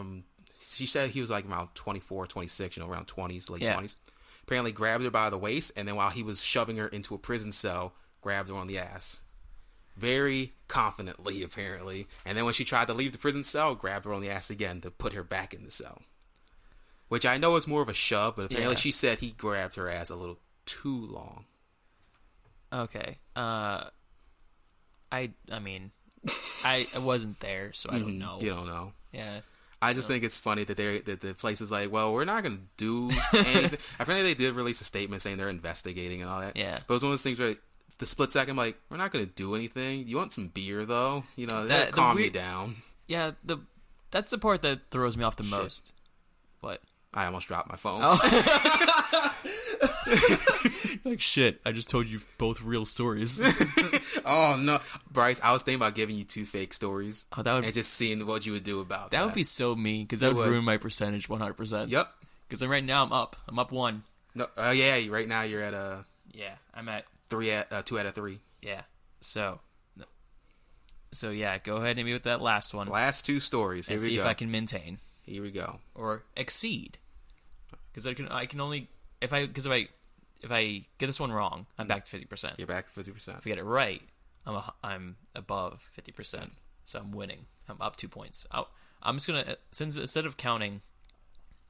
Speaker 2: she said he was like around 24, 26, around 20s, late 20s. Apparently grabbed her by the waist, and then while he was shoving her into a prison cell, grabbed her on the ass. Very confidently, apparently. And then when she tried to leave the prison cell, grabbed her on the ass again to put her back in the cell. Which I know is more of a shove, but apparently she said he grabbed her ass a little too long.
Speaker 1: Okay. I mean, I wasn't there, so I don't know.
Speaker 2: You don't know.
Speaker 1: Yeah.
Speaker 2: I just think it's funny that the place was like, well, we're not going to do anything. Apparently they did release a statement saying they're investigating and all that.
Speaker 1: Yeah.
Speaker 2: But it was one of those things where the split second, like, we're not going to do anything. You want some beer, though? That calm you down.
Speaker 1: Yeah, that's the part that throws me off the most. What?
Speaker 2: I almost dropped my phone.
Speaker 1: Oh. Like, shit, I just told you both real stories.
Speaker 2: Oh, no. Bryce, I was thinking about giving you 2 fake stories.
Speaker 1: Oh, that would,
Speaker 2: and just seeing what you would do about that.
Speaker 1: That would be so mean, because that would ruin my percentage 100%.
Speaker 2: Yep.
Speaker 1: Because right now I'm up. I'm up 1.
Speaker 2: No, yeah, right now you're at a...
Speaker 1: Yeah, I'm at...
Speaker 2: 2 out of 3.
Speaker 1: Yeah. So yeah, go ahead and hit me with that last one.
Speaker 2: Last 2 stories. Here we go.
Speaker 1: See if I can maintain.
Speaker 2: Here we go.
Speaker 1: Or exceed. Because I can only... If I get this one wrong, I'm back to 50%.
Speaker 2: You're back to 50%.
Speaker 1: If I get it right, I'm above 50%. So I'm winning. I'm up 2 points. I'm just gonna, since instead of counting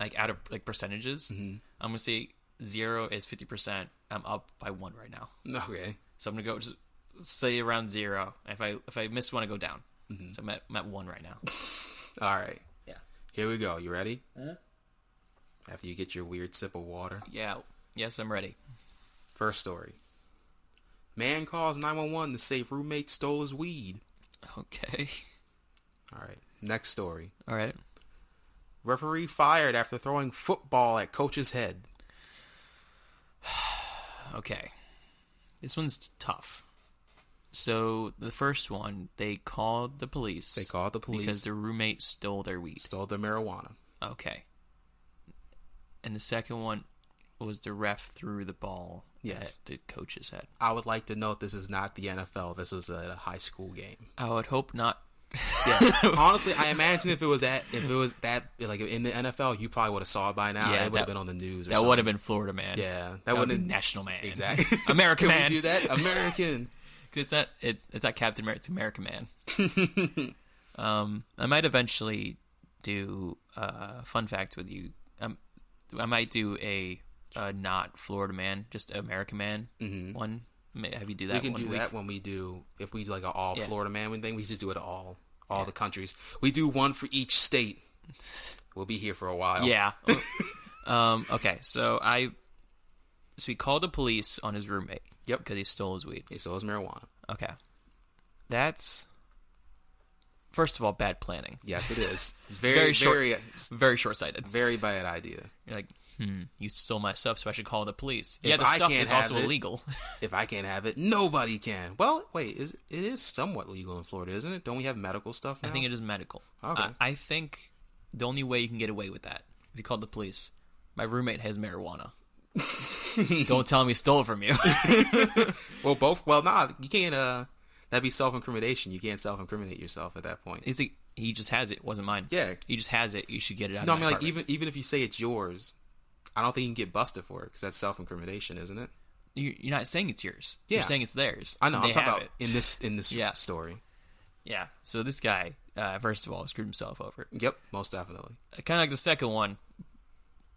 Speaker 1: like out of like percentages, I'm gonna say 0 is 50%. I'm up by 1 right now.
Speaker 2: Okay.
Speaker 1: So I'm gonna go just say around 0. If I miss one, I go down. So I'm at 1 right now.
Speaker 2: All right.
Speaker 1: Yeah.
Speaker 2: Here we go. You ready? After you get your weird sip of water.
Speaker 1: Yeah. Yes, I'm ready.
Speaker 2: First story. Man calls 911 to say roommate stole his weed.
Speaker 1: Okay.
Speaker 2: All right. Next story.
Speaker 1: All right.
Speaker 2: Referee fired after throwing football at coach's head.
Speaker 1: Okay. This one's tough. So, the first one, they called the police. Because their roommate stole their weed.
Speaker 2: Stole their marijuana.
Speaker 1: Okay. And the second one was the ref threw the ball at the coach's head.
Speaker 2: I would like to note this is not the NFL. This was a high school game.
Speaker 1: I would hope not.
Speaker 2: Yeah. Honestly, I imagine if it was that like in the NFL, you probably would have saw it by now. Yeah, it would have been on the news.
Speaker 1: That would have been Florida Man.
Speaker 2: Yeah,
Speaker 1: that would have been National Man.
Speaker 2: Exactly.
Speaker 1: American Man.
Speaker 2: Can we do that? American.
Speaker 1: It's not Captain America. It's American Man. I might eventually do a fun fact with you. I might do a not Florida Man, just American Man one. Have you do that?
Speaker 2: We can do that when we do, if we do like an all Florida Man thing. We just do it all the countries. We do one for each state. We'll be here for a while.
Speaker 1: Yeah. Okay. So he called the police on his roommate.
Speaker 2: Yep.
Speaker 1: Because he stole his weed.
Speaker 2: He stole his marijuana.
Speaker 1: Okay. That's, first of all, bad planning.
Speaker 2: Yes, it is. It's very
Speaker 1: short-sighted.
Speaker 2: Very bad idea.
Speaker 1: You're like, you stole my stuff, so I should call the police. Yeah, the stuff is also illegal.
Speaker 2: If I can't have it, nobody can. Well, wait, it is somewhat legal in Florida, isn't it? Don't we have medical stuff now?
Speaker 1: I think it is medical.
Speaker 2: Okay.
Speaker 1: I think the only way you can get away with that, if you called the police, my roommate has marijuana. Don't tell him he stole it from you.
Speaker 2: You can't, that'd be self-incrimination. You can't self-incriminate yourself at that point.
Speaker 1: He just has it. It wasn't mine.
Speaker 2: Yeah.
Speaker 1: He just has it. You should get it out
Speaker 2: of
Speaker 1: my apartment.
Speaker 2: Like, even if you say it's yours, I don't think you can get busted for it, because that's self-incrimination, isn't it?
Speaker 1: You're not saying it's yours.
Speaker 2: Yeah.
Speaker 1: You're saying it's theirs.
Speaker 2: I know. I'm talking about in this story.
Speaker 1: Yeah. So this guy, first of all, screwed himself over.
Speaker 2: Yep, most definitely.
Speaker 1: Kind of like the second one.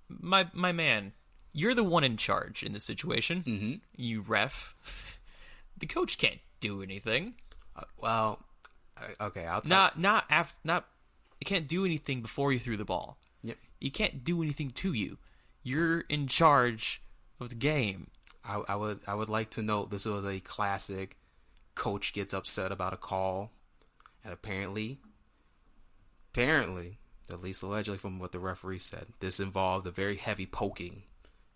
Speaker 1: My man, you're the one in charge in this situation. Mm-hmm. You ref. The coach can't do anything.
Speaker 2: Okay.
Speaker 1: It can't do anything before you threw the ball.
Speaker 2: Yep.
Speaker 1: He can't do anything to you. You're in charge of the game.
Speaker 2: I would like to note this was a classic. Coach gets upset about a call, and apparently, at least allegedly from what the referee said, this involved a very heavy poking,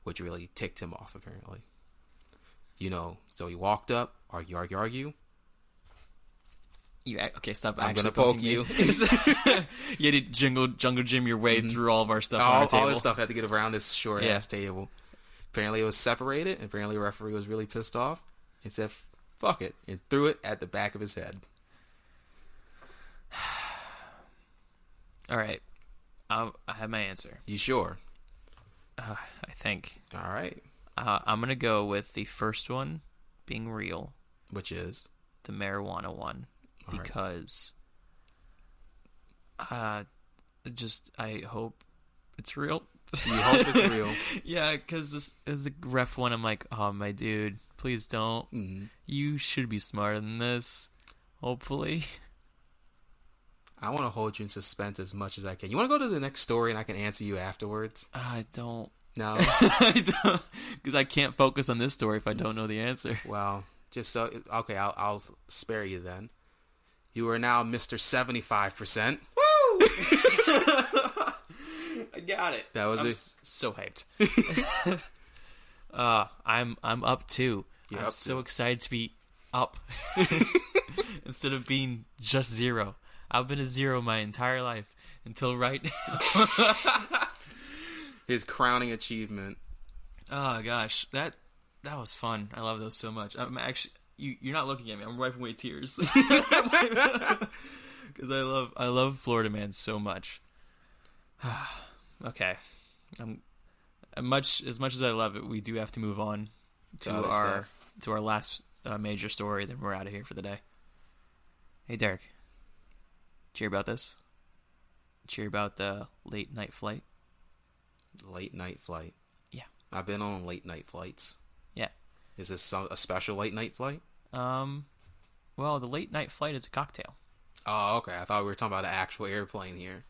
Speaker 2: which really ticked him off. Apparently, so he walked up, argue.
Speaker 1: Okay, stop.
Speaker 2: I'm gonna poke you.
Speaker 1: You had to jungle gym your way through all of our stuff.
Speaker 2: All this stuff had to get around this short ass table. Apparently, it was separated, and apparently, the referee was really pissed off and said, "Fuck it," and threw it at the back of his head.
Speaker 1: All right, I have my answer.
Speaker 2: You sure?
Speaker 1: I think.
Speaker 2: All right.
Speaker 1: I'm gonna go with the first one being real,
Speaker 2: which is
Speaker 1: the marijuana one, because I hope it's real.
Speaker 2: You hope it's real.
Speaker 1: Yeah, because this is a ref one. I'm like, oh my dude, please don't. Mm-hmm. You should be smarter than this. Hopefully.
Speaker 2: I want to hold you in suspense as much as I can. You want to go to the next story and I can answer you afterwards?
Speaker 1: I don't.
Speaker 2: No.
Speaker 1: I don't, because I can't focus on this story if I don't know the answer.
Speaker 2: Well, just so okay, I'll spare you then. You are now Mr. 75%.
Speaker 1: Woo! I got it.
Speaker 2: That was
Speaker 1: so hyped. I'm up too. I'm so excited to be up instead of being just zero. I've been a zero my entire life until right now.
Speaker 2: His crowning achievement.
Speaker 1: Oh gosh, that was fun. I love those so much. I'm actually you're not looking at me. I'm wiping away tears because I love Florida Man so much. Okay, as much as I love it, we do have to move on to our last major story. Then we're out of here for the day. Hey Derek, did you hear about this? Did you hear about the late night flight?
Speaker 2: Late night flight.
Speaker 1: Yeah,
Speaker 2: I've been on late night flights.
Speaker 1: Yeah. Is
Speaker 2: this a special late night flight?
Speaker 1: Well, the late night flight is a cocktail.
Speaker 2: Oh, okay. I thought we were talking about an actual airplane here.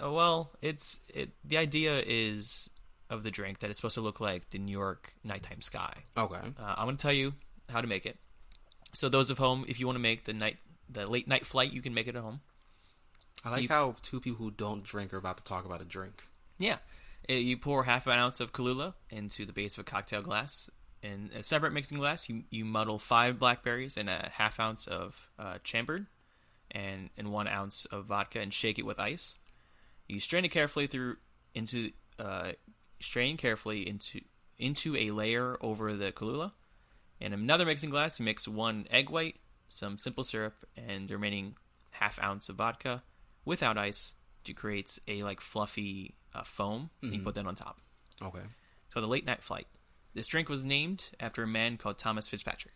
Speaker 1: Well, the idea is of the drink that it's supposed to look like the New York nighttime sky.
Speaker 2: Okay.
Speaker 1: I'm going to tell you how to make it. So those of home, if you want to make the late night flight, you can make it at home.
Speaker 2: I like how two people who don't drink are about to talk about a drink.
Speaker 1: Yeah. You pour half an ounce of Kahlua into the base of a cocktail glass. In a separate mixing glass, you muddle 5 blackberries and a half ounce of chambered and 1 ounce of vodka and shake it with ice. You strain it carefully into a layer over the Kahlua. In another mixing glass, you mix 1 egg white, some simple syrup, and the remaining half ounce of vodka without ice to create a fluffy foam. Mm-hmm. And you put that on top.
Speaker 2: Okay.
Speaker 1: So the late night flight. This drink was named after a man called Thomas Fitzpatrick.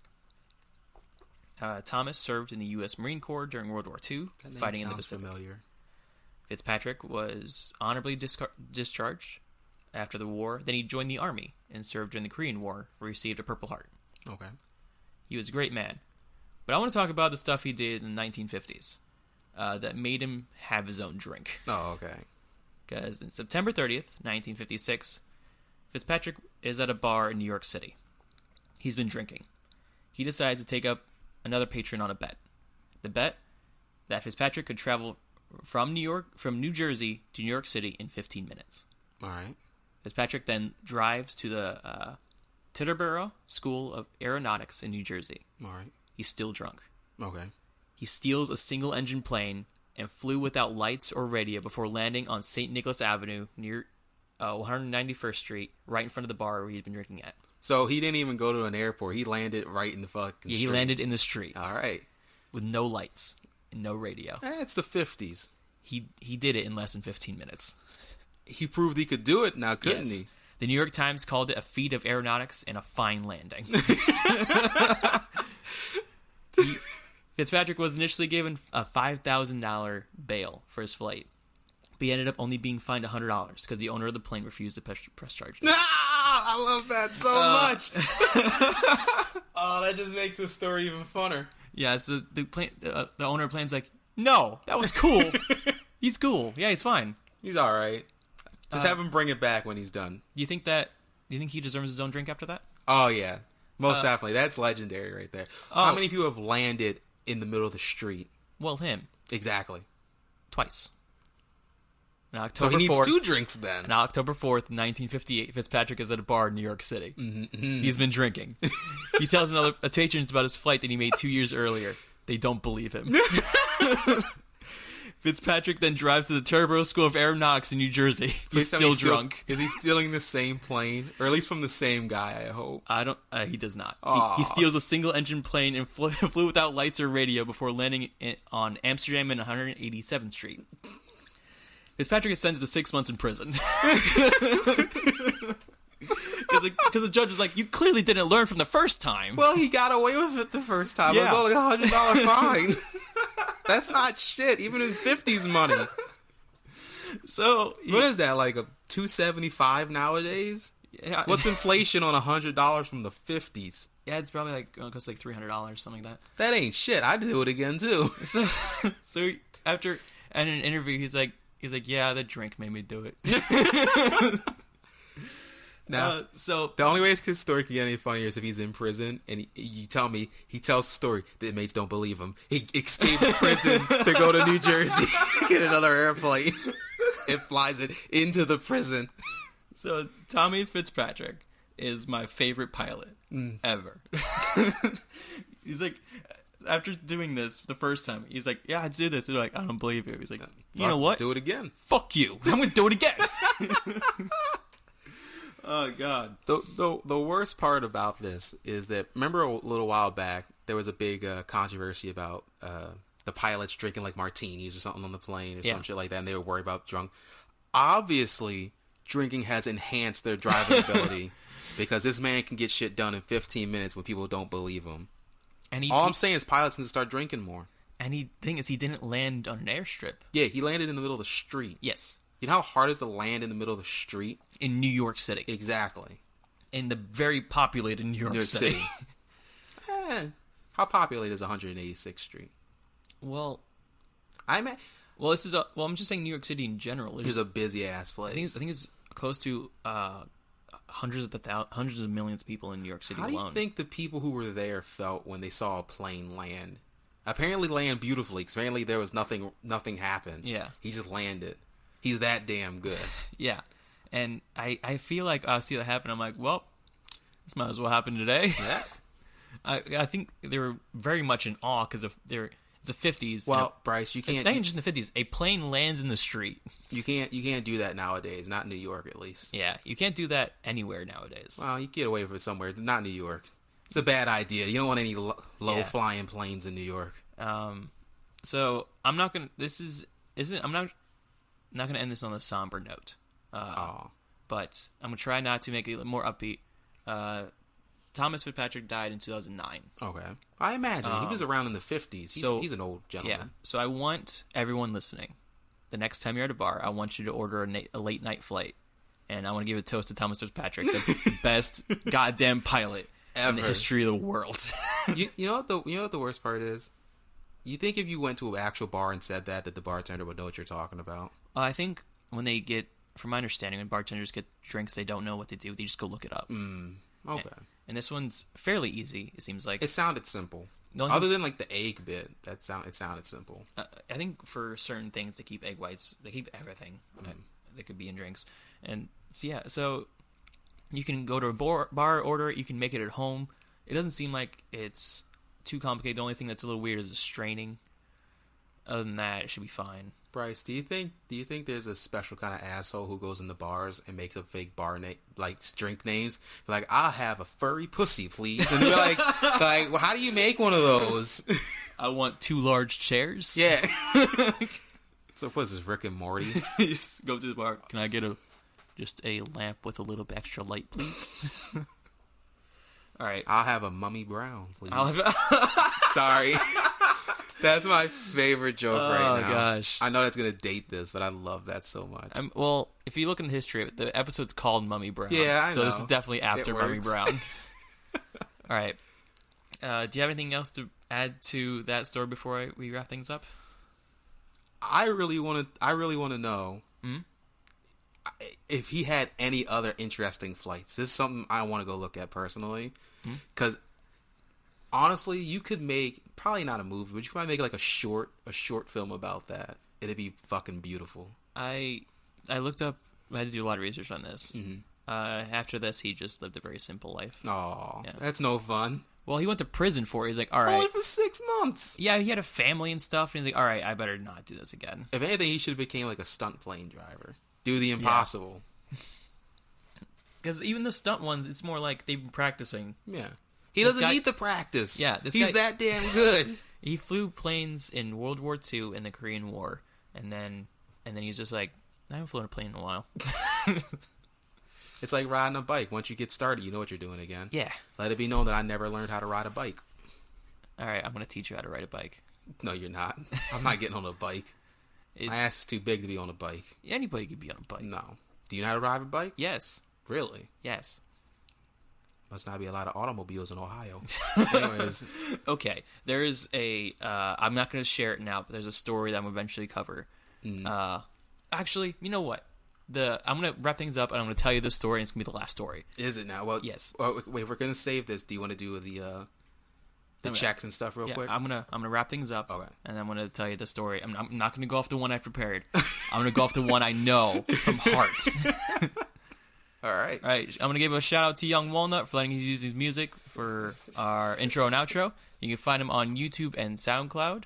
Speaker 1: Thomas served in the U.S. Marine Corps during World War II, fighting in the Pacific. Familiar. Fitzpatrick was honorably discharged after the war. Then he joined the Army and served during the Korean War, where he received a Purple Heart.
Speaker 2: Okay.
Speaker 1: He was a great man. But I want to talk about the stuff he did in the 1950s that made him have his own drink.
Speaker 2: Oh, okay.
Speaker 1: Because in September 30th, 1956, Fitzpatrick is at a bar in New York City. He's been drinking. He decides to take up another patron on a bet. The bet that Fitzpatrick could travel from New Jersey to New York City in 15 minutes.
Speaker 2: All right.
Speaker 1: Fitzpatrick then drives to the Titterboro School of Aeronautics in New Jersey.
Speaker 2: All right.
Speaker 1: He's still drunk.
Speaker 2: Okay.
Speaker 1: He steals a single-engine plane and flew without lights or radio before landing on St. Nicholas Avenue near 191st Street, right in front of the bar where he'd been drinking at.
Speaker 2: So he didn't even go to an airport. He landed right in the fucking street.
Speaker 1: He landed in the street.
Speaker 2: All right.
Speaker 1: With no lights and no radio.
Speaker 2: It's the 50s.
Speaker 1: He did it in less than 15 minutes.
Speaker 2: He proved he could do it now, couldn't he?
Speaker 1: The New York Times called it a feat of aeronautics and a fine landing. Fitzpatrick was initially given a $5,000 bail for his flight, but he ended up only being fined $100 because the owner of the plane refused to press charges.
Speaker 2: I love that so much. Oh, that just makes this story even funner.
Speaker 1: Yeah, so the owner of the plane's like, no, that was cool. He's cool. Yeah, he's fine.
Speaker 2: He's all right. Just have him bring it back when he's done.
Speaker 1: Do you think Do you think he deserves his own drink after that?
Speaker 2: Oh, yeah. Most definitely. That's legendary right there.
Speaker 1: Oh.
Speaker 2: How many people have landed in the middle of the street?
Speaker 1: Well, him.
Speaker 2: Exactly.
Speaker 1: Twice.
Speaker 2: So he needs 2 drinks then.
Speaker 1: On October 4th, 1958, Fitzpatrick is at a bar in New York City.
Speaker 2: Mm-hmm.
Speaker 1: He's been drinking. He tells another patrons about his flight that he made 2 years earlier. They don't believe him. Fitzpatrick then drives to the Teterboro School of Aeronautics in New Jersey. He's still drunk.
Speaker 2: Is he stealing the same plane? Or at least from the same guy, I hope.
Speaker 1: He does not. He
Speaker 2: Aw.
Speaker 1: steals a single-engine plane and flew without lights or radio before landing on Amsterdam and 187th Street. Fitzpatrick is sentenced to 6 months in prison. Because the judge is like, you clearly didn't learn from the first time.
Speaker 2: Well, he got away with it the first time.
Speaker 1: Yeah.
Speaker 2: It was only $100 fine. That's not shit, even in 50s money.
Speaker 1: So
Speaker 2: What is that, like a $2.75 nowadays?
Speaker 1: Yeah,
Speaker 2: What's inflation on $100 from the 50s?
Speaker 1: Yeah, it's probably like it costs like $300, something like that.
Speaker 2: That ain't shit. I'd do it again too.
Speaker 1: So after in an interview, he's like, yeah, the drink made me do it.
Speaker 2: Now,
Speaker 1: so
Speaker 2: the only way his story can get any funnier is if he's in prison and you tell me he tells the story. The inmates don't believe him. He escapes prison to go to New Jersey, get another airplane, and flies it into the prison.
Speaker 1: So Tommy Fitzpatrick is my favorite pilot ever. He's like, after doing this the first time, he's like, yeah, I do this. And they're like, I don't believe you. He's like, you know what?
Speaker 2: Do it again.
Speaker 1: Fuck you. I'm going to do it again. Oh, God.
Speaker 2: The worst part about this is that, remember a little while back, there was a big controversy about the pilots drinking like martinis or something on the plane or some shit like that, and they were worried about drunk. Obviously, drinking has enhanced their driving ability because this man can get shit done in 15 minutes when people don't believe him. And all I'm saying is pilots need to start drinking more.
Speaker 1: And the thing is, he didn't land on an airstrip.
Speaker 2: Yeah, he landed in the middle of the street.
Speaker 1: Yes. You
Speaker 2: know how hard it is to land in the middle of the street?
Speaker 1: In New York City.
Speaker 2: Exactly.
Speaker 1: In the very populated New York City.
Speaker 2: How populated is 186th Street?
Speaker 1: Well,
Speaker 2: I'm
Speaker 1: just saying New York City in general.
Speaker 2: It's a busy ass place.
Speaker 1: I think it's close to hundreds of millions of people in New York City alone.
Speaker 2: How do you think the people who were there felt when they saw a plane land? Apparently land beautifully, because apparently there was nothing happened.
Speaker 1: Yeah.
Speaker 2: He just landed. He's that damn good.
Speaker 1: Yeah. And I feel like I see that happen. I'm like, well, this might as well happen today.
Speaker 2: Yeah.
Speaker 1: I think they were very much in awe because it's the 50s.
Speaker 2: Well, Bryce, you can't.
Speaker 1: Not even just in the 50s. A plane lands in the street.
Speaker 2: You can't do that nowadays. Not in New York, at least.
Speaker 1: Yeah, you can't do that anywhere nowadays.
Speaker 2: Well, you get away with it somewhere. Not New York. It's a bad idea. You don't want any low flying planes in New York.
Speaker 1: So I'm not gonna. I'm not gonna end this on a somber note. But I'm gonna try not to make it more upbeat. Thomas Fitzpatrick died in 2009.
Speaker 2: Okay. I imagine. He was around in the 50s. He's an old gentleman. Yeah.
Speaker 1: So I want everyone listening, the next time you're at a bar, I want you to order a late night flight. And I want to give a toast to Thomas Fitzpatrick, the best goddamn pilot ever in the history of the world.
Speaker 2: you know what the worst part is? You think if you went to an actual bar and said that the bartender would know what you're talking about?
Speaker 1: I think when they get, from my understanding, when bartenders get drinks, they don't know what to do. They just go look it up.
Speaker 2: Okay.
Speaker 1: And this one's fairly easy, it seems like.
Speaker 2: It sounded simple. Other than like the egg bit, it sounded simple.
Speaker 1: I think for certain things, they keep egg whites. They keep everything that could be in drinks. And so you can go to a bar, order it. You can make it at home. It doesn't seem like it's too complicated. The only thing that's a little weird is the straining. Other than that, it should be fine.
Speaker 2: Bryce, do you think there's a special kind of asshole who goes into bars and makes up fake bar name, like drink names? Like, I'll have a furry pussy, please. And you're like, well, how do you make one of those?
Speaker 1: I want 2 large chairs.
Speaker 2: Yeah. So what's this, Rick and Morty?
Speaker 1: You just go to the bar. Can I get just a lamp with a little bit extra light, please? All right.
Speaker 2: I'll have a Mummy Brown, please. Sorry. That's my favorite joke right now. Oh, gosh. I know that's going to date this, but I love that so much.
Speaker 1: Well, if you look in the history, the episode's called Mummy Brown.
Speaker 2: Yeah, I know.
Speaker 1: So this is definitely after Mummy Brown. All right. Do you have anything else to add to that story before we wrap things up?
Speaker 2: I really want to know. if he had any other interesting flights, this is something I want to go look at personally. Because honestly, you could make probably not a movie, but you could probably make like a short film about that. It'd be fucking beautiful.
Speaker 1: I looked up. I had to do a lot of research on this. After this, he just lived a very simple life.
Speaker 2: Oh, that's no fun.
Speaker 1: Well, he went to prison for it. He's like, all right.
Speaker 2: Only for 6 months.
Speaker 1: Yeah, he had a family and stuff, and he's like, all right, I better not do this again.
Speaker 2: If anything, he should have became like a stunt plane driver. Do the impossible.
Speaker 1: Because even the stunt ones, it's more like they've been practicing.
Speaker 2: Yeah. He doesn't need the practice.
Speaker 1: Yeah.
Speaker 2: He's that damn good.
Speaker 1: He flew planes in World War II and the Korean War, and then he's just like, I haven't flown a plane in a while.
Speaker 2: It's like riding a bike. Once you get started, you know what you're doing again.
Speaker 1: Yeah.
Speaker 2: Let it be known that I never learned how to ride a bike.
Speaker 1: All right, I'm going to teach you how to ride a bike.
Speaker 2: No, you're not. I'm not getting on a bike. My ass is too big to be on a bike.
Speaker 1: Anybody could be on a bike.
Speaker 2: No. Do you know how to ride a bike?
Speaker 1: Yes.
Speaker 2: Really?
Speaker 1: Yes.
Speaker 2: Must not be a lot of automobiles in Ohio. Anyways.
Speaker 1: Okay. There is a... I'm not going to share it now, but there's a story that I'm going to eventually cover. Actually, you know what? I'm going to wrap things up, and I'm going to tell you the story, and it's going to be the last story.
Speaker 2: Is it now? Well,
Speaker 1: yes.
Speaker 2: Well, wait, if we're going to save this, do you want to do the checks and stuff real quick?
Speaker 1: I'm gonna wrap things up,
Speaker 2: okay.
Speaker 1: And I'm gonna tell you the story. I'm not gonna go off the one I prepared. I'm gonna go off the one I know from heart.
Speaker 2: All right.
Speaker 1: I'm gonna give a shout out to Young Walnut for letting us use his music for our intro and outro. You can find him on YouTube and SoundCloud.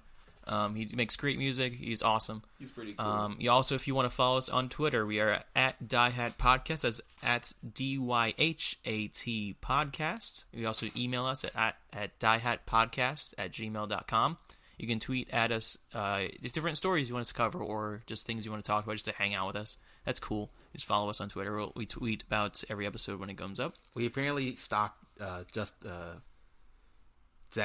Speaker 1: He makes great music. He's awesome.
Speaker 2: He's pretty cool.
Speaker 1: You also, if you want to follow us on Twitter, we are at DYHAT Podcast. That's at DYHAT Podcast. You also email us at DYHATpodcast@gmail.com. You can tweet at us different stories you want us to cover or just things you want to talk about just to hang out with us. That's cool. Just follow us on Twitter. We tweet about every episode when it comes up.
Speaker 2: We apparently stalked Zac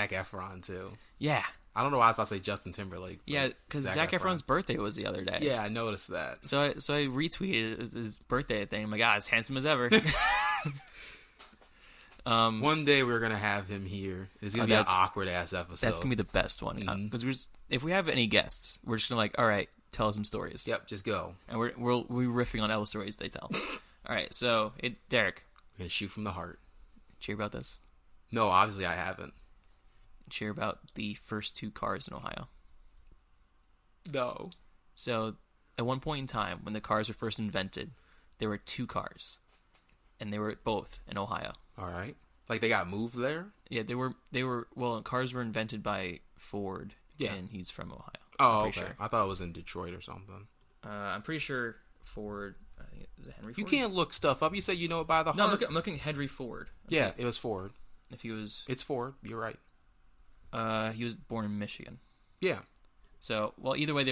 Speaker 2: Efron, too.
Speaker 1: Yeah.
Speaker 2: I don't know why I was about to say Justin Timberlake.
Speaker 1: Yeah, because Zac Efron's birthday was the other day.
Speaker 2: Yeah, I noticed that.
Speaker 1: So I retweeted his birthday thing. I'm like, as handsome as ever.
Speaker 2: One day we're going to have him here. It's going to be an awkward-ass episode.
Speaker 1: That's going to be the best one. Because if we have any guests, we're just going to like, all right, tell us some stories.
Speaker 2: Yep, just go.
Speaker 1: And we're riffing on all the stories they tell. All right, so, Derek.
Speaker 2: We're going to shoot from the heart.
Speaker 1: Cheer about this?
Speaker 2: No, obviously I haven't.
Speaker 1: Cheer about the first 2 cars in Ohio.
Speaker 2: No.
Speaker 1: So, at one point in time, when the cars were first invented, there were 2 cars. And they were both in Ohio.
Speaker 2: All right. Like they got moved there?
Speaker 1: Yeah, they were cars were invented by Ford. Yeah. And he's from Ohio.
Speaker 2: Oh, okay. Sure. I thought it was in Detroit or something.
Speaker 1: I'm pretty sure Ford, I think is it Henry Ford?
Speaker 2: You can't look stuff up. You say you know it by the heart.
Speaker 1: No, I'm looking at Henry Ford.
Speaker 2: Yeah, it was Ford.
Speaker 1: If he was...
Speaker 2: It's Ford. You're right.
Speaker 1: He was born in Michigan.
Speaker 2: Yeah.
Speaker 1: So, well, either way,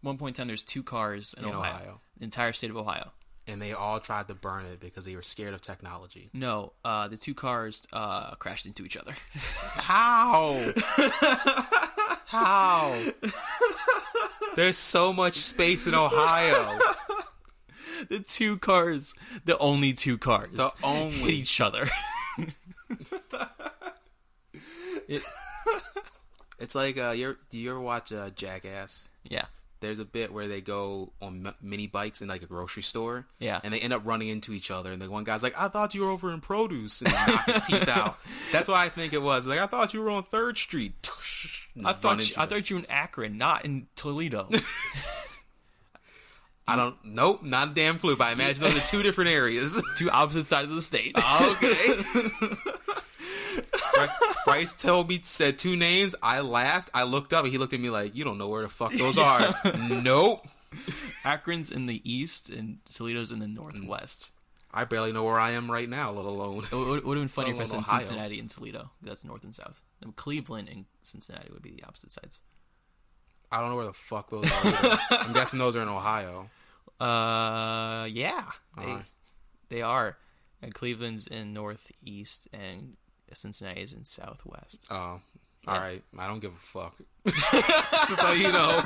Speaker 1: one point in time, there's 2 cars in Ohio. The entire state of Ohio.
Speaker 2: And they all tried to burn it because they were scared of technology.
Speaker 1: No, the 2 cars crashed into each other.
Speaker 2: How? How? There's so much space in Ohio.
Speaker 1: The 2 cars, the only 2 cars, hit each other.
Speaker 2: It's like, do you ever watch Jackass?
Speaker 1: Yeah.
Speaker 2: There's a bit where they go on mini bikes in like a grocery store.
Speaker 1: Yeah.
Speaker 2: And they end up running into each other. And the one guy's like, I thought you were over in produce. And he knocked his teeth out. That's what I think it was. Like, I thought you were on 3rd Street.
Speaker 1: I thought you were in Akron, not in Toledo.
Speaker 2: Nope, not a damn clue. But I imagine those are 2 different areas.
Speaker 1: 2 opposite sides of the state.
Speaker 2: Okay. Bryce said 2 names. I laughed. I looked up and he looked at me like, you don't know where the fuck those are. Nope.
Speaker 1: Akron's in the east and Toledo's in the northwest.
Speaker 2: I barely know where I am right now, let alone.
Speaker 1: It would have been funny if I said Cincinnati and Toledo. That's north and south. And Cleveland and Cincinnati would be the opposite sides.
Speaker 2: I don't know where the fuck those are. I'm guessing those are in Ohio.
Speaker 1: Yeah. They are. And Cleveland's in northeast and Cincinnati is in southwest.
Speaker 2: Oh, all right. I don't give a fuck. Just so you know.